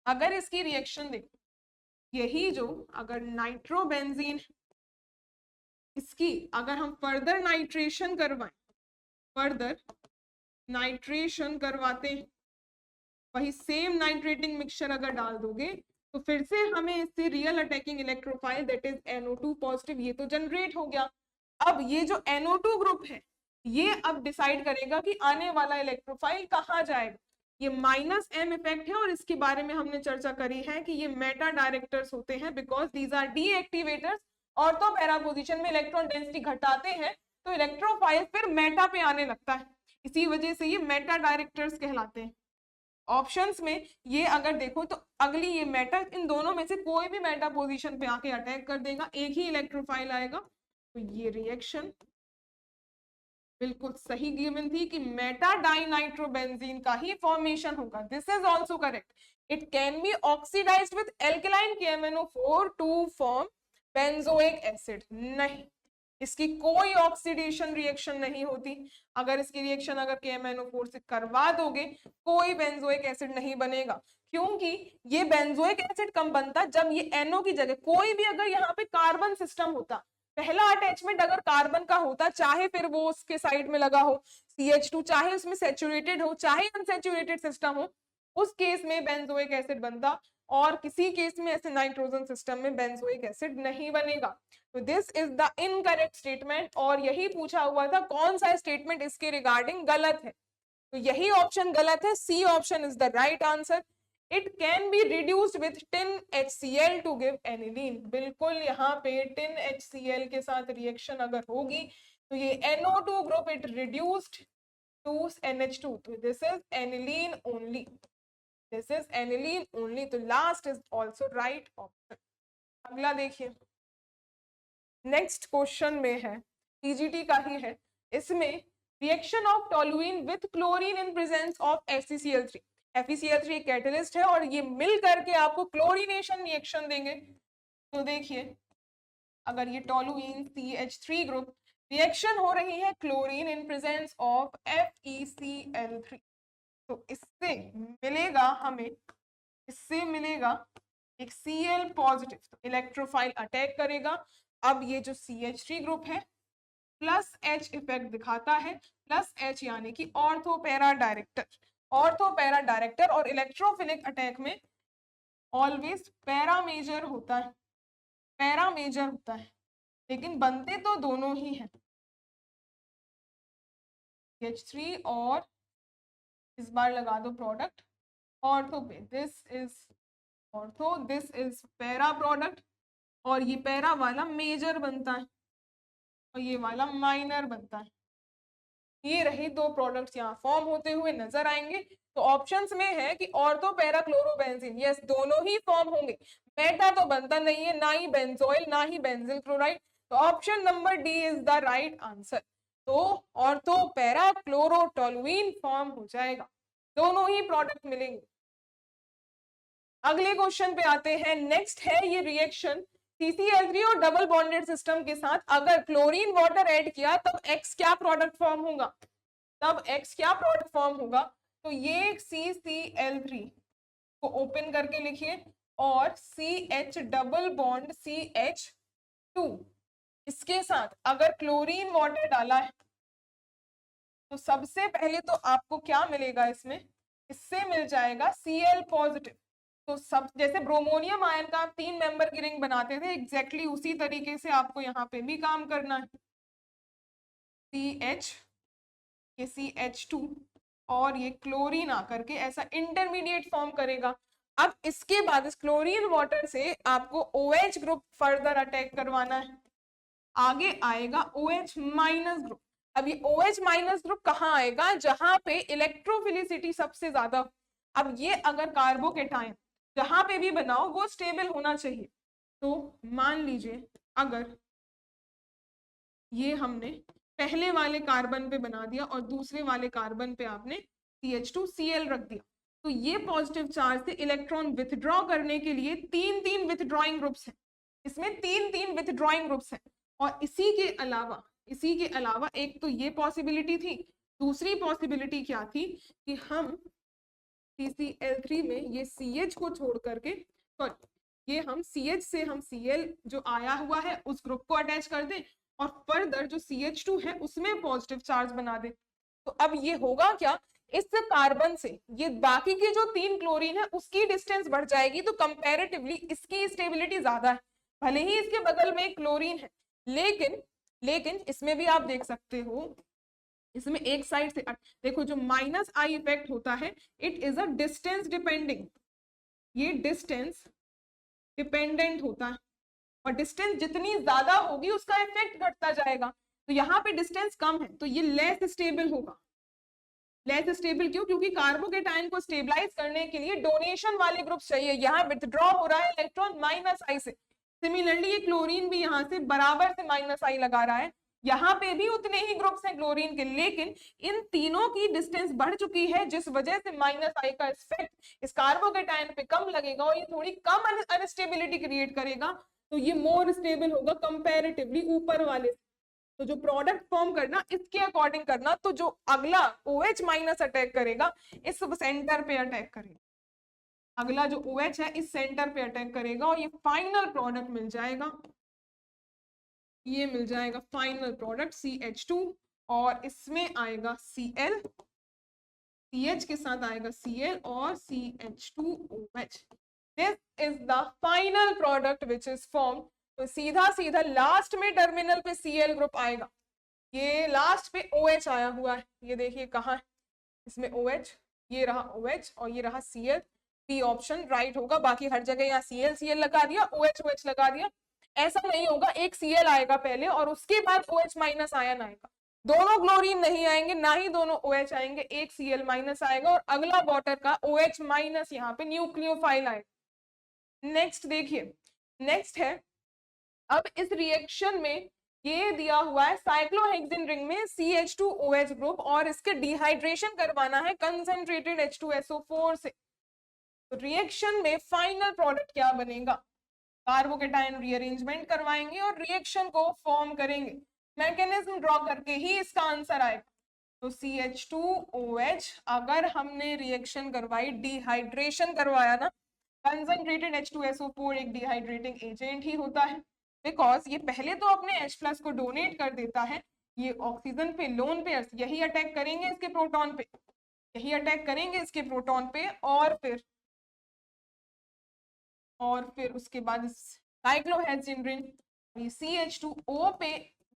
अगर इसकी रिएक्शन देखो, यही जो अगर नाइट्रोबेंजीन इसकी अगर हम फर्दर नाइट्रेशन करवाएं, फर्दर नाइट्रेशन करवाते हैं, वही सेम नाइट्रेटिंग मिक्सचर अगर डाल दोगे तो फिर से हमें इससे real attacking electrophile that is NO2 positive ये तो जनरेट हो गया। अब ये जो NO2 ग्रुप है ये अब डिसाइड करेगा कि आने वाला इलेक्ट्रोफाइल कहाँ जाएगा। ये -M इफेक्ट है और इसके बारे में हमने चर्चा करी है कि ये मेटा डायरेक्टर्स होते हैं because these are deactivators. Ortho para position में इलेक्ट्रॉन डेंसिटी घटाते हैं तो इलेक्ट्रोफाइल फिर मेटा पे आने लगता है, इसी वजह से ये मेटा डायरेक्टर्स कहलाते हैं। ऑप्शंस में ये अगर देखो तो अगली ये मेटा, इन दोनों में से कोई भी मेटा पोजीशन पे आके अटैक कर देगा, एक ही इलेक्ट्रोफाइल आएगा। तो ये रिएक्शन बिल्कुल सही गिवन थी कि मेटा डाइनाइट्रोबेंजीन का ही फॉर्मेशन होगा। This is also correct. It can be oxidised with alkaline KMnO4 to form benzoic acid. नहीं, इसकी कोई ऑक्सीडेशन रिएक्शन नहीं होती। अगर इसकी रिएक्शन अगर KMnO4 से करवा दोगे कोई बेंजोइक एसिड नहीं बनेगा, क्योंकि ये बेंजोइक एसिड कब बनता जब ये NO की जगह कोई भी अगर यहाँ पे कार्बन सिस्टम होता, पहला अटैचमेंट अगर कार्बन का होता, चाहे फिर वो उसके साइड में लगा हो CH2, चाहे उसमें सैचुरेटेड हो चाहे अनसैचुरेटेड सिस्टम हो, उस केस में बेंजोइक एसिड बनता और किसी केस में ऐसे नाइट्रोजन सिस्टम में बेंजोइक एसिड नहीं बनेगा। तो this is the incorrect statement और यही पूछा हुआ था कौन सा स्टेटमेंट इसके रिगार्डिंग गलत है। तो यही ऑप्शन गलत है, C option is the right answer. It can be reduced with tin HCl to give aniline. बिल्कुल यहाँ पे टिन HCl के साथ रिएक्शन अगर होगी तो ये NO2 group it reduced to NH2, तो this is aniline only, this is aniline only. तो last is also right option. अगला देखिए नेक्स्ट क्वेश्चन में है, TGT का ही है। इसमें reaction of toluene with chlorine in presence of FeCl3। FeCl3 एक कैटलिस्ट है और ये मिल करके आपको क्लोरीनेशन रिएक्शन देंगे। तो देखिए अगर ये टोलुइन CH3 ग्रुप रिएक्शन हो रही है chlorine in presence of FeCl3, तो इससे मिलेगा हमें, इससे मिलेगा एक Cl पॉजिटिव, तो इलेक्ट्रोफाइल अटैक करेगा। अब ये जो CH3 ग्रुप है प्लस H इफेक्ट दिखाता है, प्लस H यानी कि ortho para director, ortho para director और इलेक्ट्रोफिलिक अटैक में ऑलवेज पैरा मेजर होता है, पैरा मेजर होता है, लेकिन बनते तो दोनों ही हैं CH3 और इस बार लगा दो प्रोडक्ट ऑर्थो पे, this is ortho, this is para product और ये पैरा वाला मेजर बनता है और ये वाला माइनर बनता है। ये रही दो प्रोडक्ट्स यहाँ फॉर्म होते हुए नजर आएंगे। तो ऑप्शंस में है कि ऑर्थो पैरा क्लोरोबेंजीन, यस दोनों ही फॉर्म होंगे, मेटा तो बनता नहीं है, ना ही बेंजोइल ना ही बेंजिल क्लोराइड। तो option number D is the right answer. तो ऑर्थो पैरा क्लोरोटोलुइन फॉर्म हो जाएगा, दोनों ही प्रोडक्ट मिलेंगे। अगले क्वेश्चन पे आते हैं। नेक्स्ट है ये रिएक्शन CCl3 और डबल बॉन्डेड सिस्टम के साथ अगर क्लोरीन वाटर ऐड किया तब X क्या प्रोडक्ट फॉर्म होगा। तब X क्या प्रोडक्ट फॉर्म होगा, तो ये CCl3 को ओपन करके लिखिए और CH डबल बॉन्ड CH2, इसके साथ अगर क्लोरीन वाटर डाला है तो सबसे पहले तो आपको क्या मिलेगा, इसमें इससे मिल जाएगा Cl पॉजिटिव। तो सब जैसे ब्रोमोनियम आयन का आप 3 मेंबर की रिंग बनाते थे, एग्जैक्टली उसी तरीके से आपको यहाँ पे भी काम करना है। CH, ये CH2 और ये क्लोरीन आकर के ऐसा इंटरमीडिएट फॉर्म करेगा। अब इसके बाद इस क्लोरीन वाटर से आपको OH ग्रुप फर्दर अटैक करवाना है, आगे आएगा OH माइनस ग्रुप। अब ये OH माइनस ग्रुप कहाँ आएगा, जहां पे इलेक्ट्रोफिलिसिटी सबसे ज्यादा। अब ये अगर कार्बोकेटाइन जहां पे भी बनाओ वो स्टेबल होना चाहिए। तो मान लीजिए अगर ये हमने पहले वाले कार्बन पे बना दिया और दूसरे वाले कार्बन पे आपने CH2Cl रख दिया, तो ये पॉजिटिव चार्ज से इलेक्ट्रॉन विथड्रॉ करने के लिए 3 विथड्रॉइंग ग्रुप्स हैं, इसमें 3 विथड्रॉइंग ग्रुप्स हैं। और इसी के अलावा एक तो ये पॉसिबिलिटी थी, दूसरी पॉसिबिलिटी क्या थी कि हम CCl3 में ये CH को छोड़ करके, सॉरी ये हम CH से हम Cl जो आया हुआ है उस ग्रुप को अटैच कर दें और फर्दर जो CH2 है उसमें पॉजिटिव चार्ज बना दे। तो अब ये होगा क्या, इस कार्बन से ये बाकी के जो 3 क्लोरीन है उसकी डिस्टेंस बढ़ जाएगी, तो कंपैरेटिवली इसकी स्टेबिलिटी ज्यादा है। भले ही इसके बगल में क्लोरीन है, लेकिन इसमें भी आप देख सकते हो, इसमें एक साइड से देखो जो माइनस आई इफेक्ट होता है, it is a distance depending, ये डिस्टेंस डिपेंडेंट होता है और डिस्टेंस जितनी ज्यादा होगी उसका इफेक्ट घटता जाएगा। तो यहाँ पे डिस्टेंस कम है तो ये लेस स्टेबल होगा। लेस स्टेबल क्यों, क्योंकि कार्बोकेटाइन को स्टेबलाइज करने के लिए डोनेशन वाले ग्रुप चाहिए, यहाँ विथड्रॉ हो रहा है इलेक्ट्रॉन माइनस आई से। सिमिलरली ये क्लोरीन भी यहाँ से बराबर से माइनस आई लगा रहा है, यहाँ पे भी उतने ही ग्रुप्स हैं क्लोरीन के, लेकिन इन तीनों की डिस्टेंस बढ़ चुकी है जिस वजह से माइनस आई का इफेक्ट इस कार्बोकेटाइन पे कम लगेगा और ये थोड़ी कम अनस्टेबिलिटी क्रिएट करेगा। तो ये मोर स्टेबल होगा कंपैरेटिवली ऊपर वाले से। तो जो प्रोडक्ट फॉर्म करना इसके अकॉर्डिंग करना, तो जो अगला OH माइनस अटैक करेगा इस सेंटर पे अटैक करेगा, अगला जो OH है इस सेंटर पे अटैक करेगा और ये फाइनल प्रोडक्ट मिल जाएगा, ये मिल जाएगा फाइनल प्रोडक्ट CH2 और इसमें आएगा Cl, CH के साथ आएगा Cl और CH2OH। This is the final product which is form. तो सीधा सीधा लास्ट में टर्मिनल पे Cl ग्रुप आएगा, ये लास्ट पे OH आया हुआ है, ये देखिए कहाँ है, इसमें OH, ये रहा OH और ये रहा Cl। बी ऑप्शन राइट होगा, बाकी हर जगह यहाँ Cl लगा दिया, OH लगा दिया। ऐसा नहीं होगा, एक Cl आएगा पहले और उसके बाद OH माइनस आयन आएगा, दोनों क्लोरीन नहीं आएंगे ना ही दोनों OH आएंगे, एक Cl माइनस आएगा और अगला वाटर का OH माइनस यहाँ पे न्यूक्लियोफाइल आएगा। नेक्स्ट देखिए, नेक्स्ट है अब इस रिएक्शन में ये दिया हुआ है साइक्लोहेक्सिन रिंग में CH2OH ग्रुप और इसके डिहाइड्रेशन करवाना है कंसंट्रेटेड H2SO4 से। तो रिएक्शन में फाइनल प्रोडक्ट क्या बनेगा, कार्बोकेटाइन रीअरेंजमेंट करवाएंगे और रिएक्शन को फॉर्म करेंगे, मैकेनिज्म ड्रॉ करके ही इसका आंसर आएगा। तो CH2OH अगर हमने रिएक्शन करवाई, डिहाइड्रेशन करवाया ना, कंसंट्रेटेड H2SO4 एक डिहाइड्रेटिंग एजेंट ही होता है, बिकॉज ये पहले तो अपने H+ को डोनेट कर देता है, ये ऑक्सीजन पे लोन पेयर्स यही अटैक करेंगे इसके प्रोटॉन पे, यही अटैक करेंगे इसके प्रोटॉन पे और फिर उसके बाद साइक्लोहेक्सिन रिंग ये CH2O पे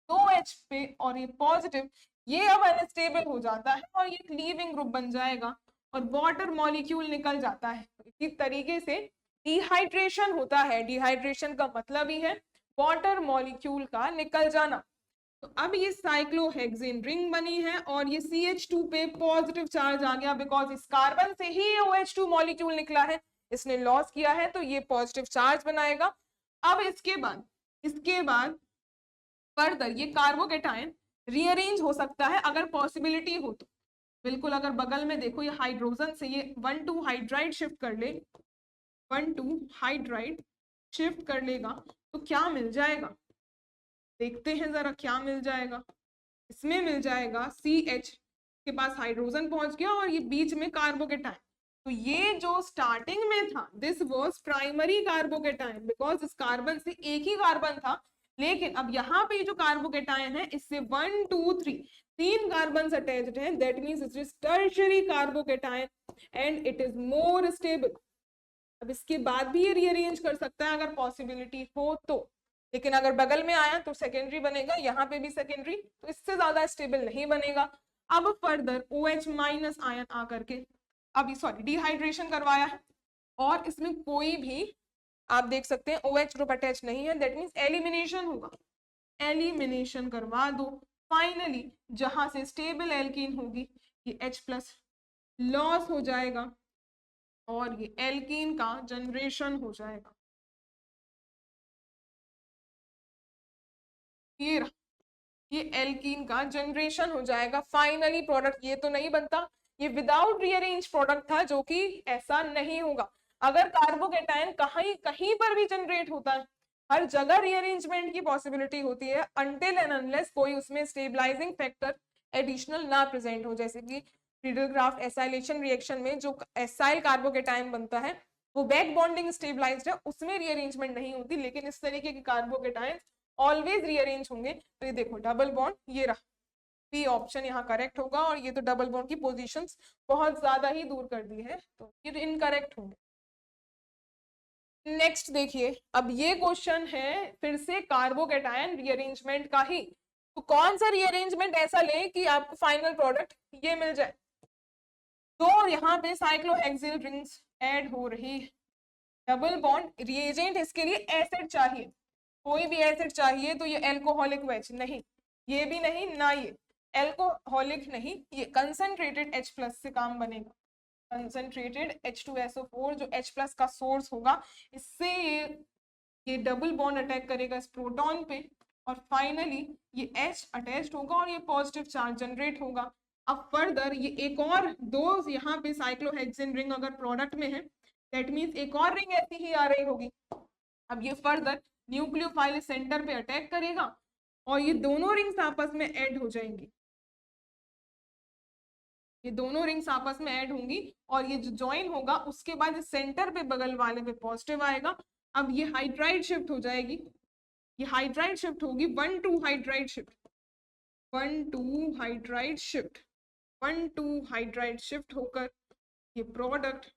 2H पे और ये पॉजिटिव, ये अब अनस्टेबल हो जाता है और ये लीविंग ग्रुप बन जाएगा और वाटर मॉलिक्यूल निकल जाता है। इसी तरीके से डिहाइड्रेशन होता है, डिहाइड्रेशन का मतलब ही है वाटर मॉलिक्यूल का निकल जाना। तो अब ये साइक्लोहेक्सिन रिंग बनी है और ये CH2 पे पॉजिटिव चार्ज आ गया, बिकॉज इस कार्बन से ही OH2 मॉलिक्यूल निकला है, इसने लॉस किया है तो ये पॉजिटिव चार्ज बनाएगा। अब इसके बाद फर्दर ये कार्बोकेटाइन रीअरेंज हो सकता है अगर पॉसिबिलिटी हो तो, बिल्कुल अगर बगल में देखो ये हाइड्रोजन से ये 1,2 हाइड्राइड शिफ्ट कर ले, 1,2 हाइड्राइड शिफ्ट कर लेगा तो क्या मिल जाएगा, देखते हैं जरा क्या मिल जाएगा। इसमें मिल जाएगा CH के पास हाइड्रोजन पहुंच गया और ये बीच में कार्बोकेटाइन। तो ये जो स्टार्टिंग में था this was primary carbocation because इस कार्बन से एक ही कार्बन था, लेकिन अब यहाँ पे जो कार्बोकेटाइन है इससे 1 2 3 तीन कार्बन अटैच्ड हैं, that means it is tertiary carbocation and it is more stable. अब इसके बाद भी ये रीअरेंज कर सकता है अगर पॉसिबिलिटी हो तो, लेकिन अगर बगल में आया तो सेकेंडरी बनेगा, यहाँ पे भी सेकेंडरी, तो इससे ज्यादा स्टेबल नहीं बनेगा। अब फर्दर OH माइनस आयन आकर के अभी सॉरी डिहाइड्रेशन करवाया है और इसमें कोई भी आप देख सकते हैं OH ग्रुप अटैच नहीं है, दैट मीन्स एलिमिनेशन होगा, एलिमिनेशन करवा दो। फाइनली जहां से स्टेबल एल्कीन होगी ये H+ लॉस हो जाएगा और ये एल्कीन का जनरेशन हो जाएगा। ये एल्कीन का जनरेशन हो जाएगा। फाइनली प्रोडक्ट ये तो नहीं बनता, ये विदाउट रीअरेंज प्रोडक्ट था, जो कि ऐसा नहीं होगा। अगर कार्बोकेटाइन कहीं पर भी जनरेट होता है, हर जगह रीअरेंजमेंट की पॉसिबिलिटी होती है अनटिल एंड अनलेस कोई उसमें स्टेबलाइजिंग फैक्टर एडिशनल ना प्रेजेंट हो। जैसे कि फ्रीडलक्राफ्ट एसाइलेशन रिएक्शन में जो एसाइल कार्बोकेटाइन बनता है वो बैक बॉन्डिंग स्टेबलाइज्ड है, उसमें रीअरेंजमेंट नहीं होती, लेकिन इस तरीके के कार्बोकेटाइन ऑलवेज रीअरेंज होंगे। तो ये देखो डबल बॉन्ड, ये रहा, बी ऑप्शन यहाँ करेक्ट होगा। और ये तो डबल बॉन्ड की पोजीशंस बहुत ज्यादा ही दूर कर दी है, तो ये इनकरेक्ट होंगे। नेक्स्ट देखिए, अब ये क्वेश्चन है फिर से कार्बोकेटाइन रीअरेंजमेंट का ही। तो कौन सा रीअरेंजमेंट ऐसा ले कि आपको फाइनल प्रोडक्ट ये मिल जाए। तो यहाँ पे साइक्लोहेक्सिल रिंग्स ऐड हो रही है, डबल बॉन्ड रिएजेंट इसके लिए एसिड चाहिए, कोई भी एसिड चाहिए। तो ये एल्कोहलिक वेज नहीं, ये भी नहीं ना, ये एल्कोहलिक नहीं, ये कंसंट्रेटेड H+ से काम बनेगा। कंसंट्रेटेड H2SO4 जो H+ का सोर्स होगा, इससे ये डबल बॉन्ड अटैक करेगा इस प्रोटॉन पे और फाइनली ये H अटैच्ड होगा और ये पॉजिटिव चार्ज जनरेट होगा। अब फर्दर ये एक और दो यहाँ पे साइक्लोहेक्सेन रिंग अगर प्रोडक्ट में है, दैट मीन्स एक और रिंग ऐसी ही आ रही होगी। अब ये फर्दर न्यूक्लियोफाइल सेंटर पे अटैक करेगा और ये दोनों रिंग्स आपस में ऐड हो जाएंगी, ये दोनों रिंग्स आपस में ऐड होंगी और ये जो ज्वाइन होगा उसके बाद इस सेंटर पे बगल वाले पे पॉजिटिव आएगा। अब ये हाइड्राइड शिफ्ट हो जाएगी, ये हाइड्राइड शिफ्ट होगी 1 2 hydride shift, 1 2 hydride shift, 1 2 hydride shift होकर ये प्रोडक्ट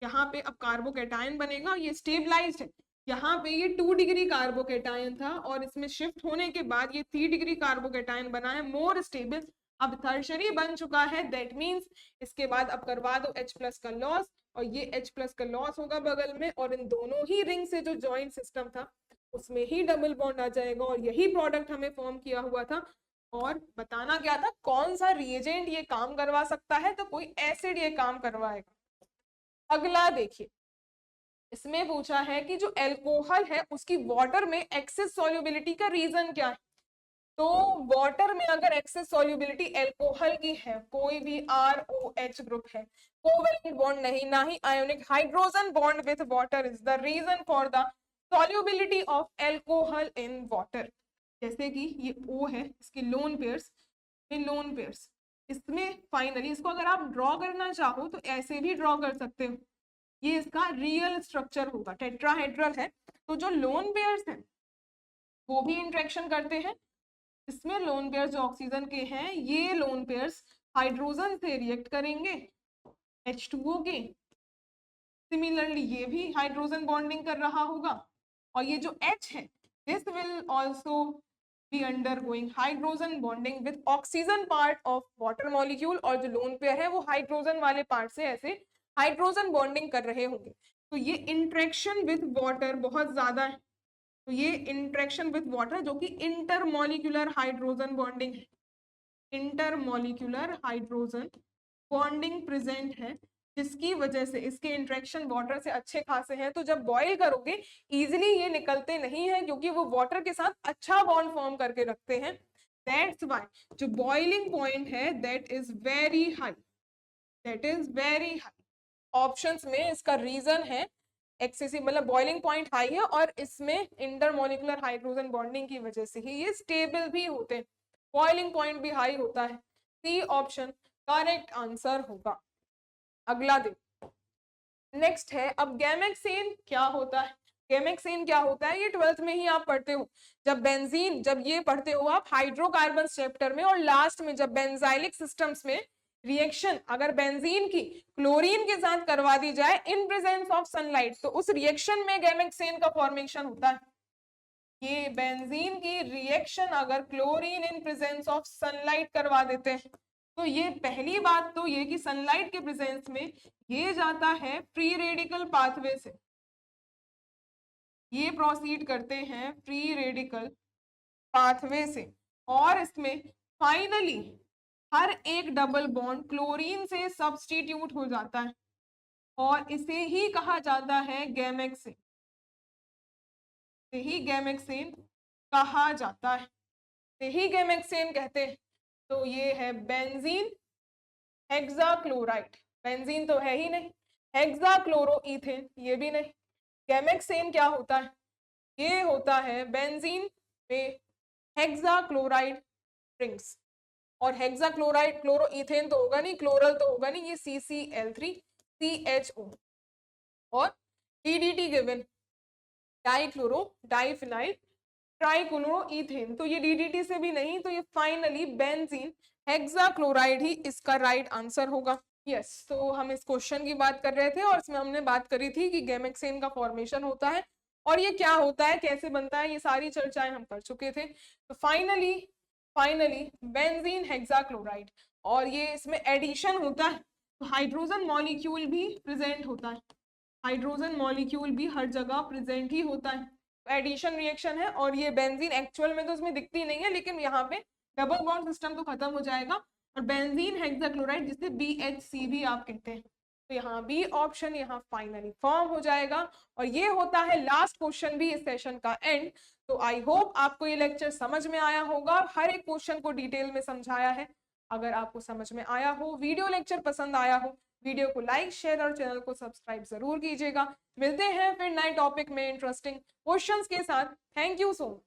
यहाँ पे अब कार्बोकेटाइन बनेगा। ये स्टेबलाइज्ड है, यहाँ पे ये 2 डिग्री कार्बोकेटाइन था और इसमें शिफ्ट होने के बाद ये 3 डिग्री कार्बोकेटाइन बना है, मोर स्टेबल, अब टर्शियरी बन चुका है। दैट मीन्स इसके बाद अब करवा दो H+ का लॉस और ये H+ का लॉस होगा बगल में और इन दोनों ही रिंग से जो जॉइंट सिस्टम था उसमें ही डबल बॉन्ड आ जाएगा और यही प्रोडक्ट हमें फॉर्म किया हुआ था। और बताना क्या था, कौन सा रिएजेंट ये काम करवा सकता है, तो कोई एसिड ये काम करवाएगा। अगला देखिए, इसमें पूछा है कि जो एल्कोहल है उसकी वाटर में एक्सेस सॉल्युबिलिटी का रीजन क्या है। तो वाटर में अगर एक्सेस सॉल्युबिलिटी एल्कोहल की है, कोई भी ROH ग्रुप है, कोवेलेंट बॉन्ड नहीं, ना ही ionic, hydrogen bond with water is the reason for the solubility of alcohol in water. जैसे कि ये O है, इसके लोन पेयर्स, लोन पेयर्स, इसमें फाइनली इसको अगर आप ड्रॉ करना चाहो तो ऐसे भी ड्रॉ कर सकते हो, ये इसका रियल स्ट्रक्चर होगा, टेट्राहेड्रल है। तो जो लोन पेयर्स हैं वो भी इंटरेक्शन करते हैं, इसमें लोन पेयर्स जो ऑक्सीजन के हैं ये लोन पेयर्स हाइड्रोजन से रिएक्ट करेंगे H2O के, सिमिलरली ये भी हाइड्रोजन बॉन्डिंग कर रहा होगा और ये जो H है this will also be undergoing hydrogen bonding with oxygen part of water molecule और जो लोन पेयर है वो हाइड्रोजन वाले पार्ट से ऐसे हाइड्रोजन बॉन्डिंग कर रहे होंगे। तो ये इंटरेक्शन विद वाटर बहुत ज्यादा है, तो ये इंटरेक्शन विद वाटर जो कि इंटरमॉलिक्यूलर हाइड्रोजन बॉन्डिंग है, इंटरमॉलिक्यूलर हाइड्रोजन बॉन्डिंग प्रेजेंट है, जिसकी वजह से इसके इंटरेक्शन वाटर से अच्छे खासे हैं। तो जब बॉईल करोगे इजीली ये निकलते नहीं है क्योंकि वो वाटर के साथ अच्छा बॉन्ड फॉर्म करके रखते हैं। दैट्स व्हाई जो बॉइलिंग पॉइंट है that is very high, that is very high. Options में इसका रीजन है एक्सेसिव, मतलब बॉइलिंग पॉइंट हाई है और इसमें इंटरमॉलिक्यूलर हाइड्रोजन बॉन्डिंग की वजह से ही ये स्टेबल भी होते हैं, बॉइलिंग पॉइंट भी हाई होता है। सी ऑप्शन करेक्ट आंसर होगा। अगला देखो, नेक्स्ट है अब गैमेक्सेन क्या होता है। गैमेक्सेन क्या होता है ये 12th में ही आप पढ़ते हो, जब बेंजीन, जब ये पढ़ते हो आप हाइड्रोकार्बन चैप्टर में, और लास्ट में जब बेंजाइलिक सिस्टम्स में रिएक्शन अगर बेंजीन की क्लोरीन के साथ करवा दी जाए इन प्रेजेंस ऑफ सनलाइट, तो उस रिएक्शन में गैमेक्सेन का फॉर्मेशन होता है। ये बेंजीन की रिएक्शन अगर chlorine in presence of sunlight करवा देते हैं, तो ये पहली बात तो ये कि सनलाइट के प्रेजेंस में ये जाता है फ्री रेडिकल पाथवे से, ये प्रोसीड करते हैं फ्री रेडिकल पाथवे से, और इसमें फाइनली हर एक डबल बॉन्ड क्लोरीन से सब्स्टिट्यूट हो जाता है, और इसे ही कहा जाता है गैमेक्सेन, ही गैमेक्सेन कहा जाता है, ही गैमेक्सेन कहते हैं। तो ये है बेंजीन हेक्साक्लोराइड, बेंजीन तो है ही नहीं, हेक्साक्लोरोईथेन ये भी नहीं, गैमेक्सेन क्या होता है, ये होता है बेंजीन में हेक्साक्लोराइड रिंग्स, और हेक्साक्लोराइड क्लोरोईथेन तो होगा नहीं, क्लोरल तो होगा नहीं, ये CCl3CHO, और DDT गिवन डाइक्लोरो डाइफिनाइल ट्राइक्लोरोईथेन, तो ये DDT से भी नहीं, तो ये फाइनली बेंजीन हेक्साक्लोराइड ही इसका राइट आंसर होगा। यस, तो हम इस क्वेश्चन की बात कर रहे थे और इसमें हमने बात करी थी कि गैमेक्सेन का फॉर्मेशन होता है और ये क्या होता है, कैसे बनता है, ये सारी चर्चाएं हम कर चुके थे। तो फाइनली बेंजीन हेक्साक्लोराइड, और ये इसमें एडिशन होता है, तो हाइड्रोजन मॉलिक्यूल भी प्रेजेंट होता है, हाइड्रोजन मॉलिक्यूल भी हर जगह प्रेजेंट ही होता है, तो एडिशन रिएक्शन है। और ये बेंजीन एक्चुअल में तो इसमें दिखती नहीं है, लेकिन यहाँ पे डबल बॉन्ड सिस्टम तो खत्म हो जाएगा, और बेंजीन हेक्साक्लोराइड जिसे BHC भी आप कहते हैं, तो यहाँ बी ऑप्शन यहाँ फाइनली फॉर्म हो जाएगा। और ये होता है लास्ट क्वेश्चन भी इस सेशन का एंड। तो आई होप आपको ये लेक्चर समझ में आया होगा, हर एक क्वेश्चन को डिटेल में समझाया है। अगर आपको समझ में आया हो, वीडियो लेक्चर पसंद आया हो, वीडियो को लाइक शेयर और चैनल को सब्सक्राइब जरूर कीजिएगा। मिलते हैं फिर नए टॉपिक में इंटरेस्टिंग क्वेश्चंस के साथ। Thank you so much.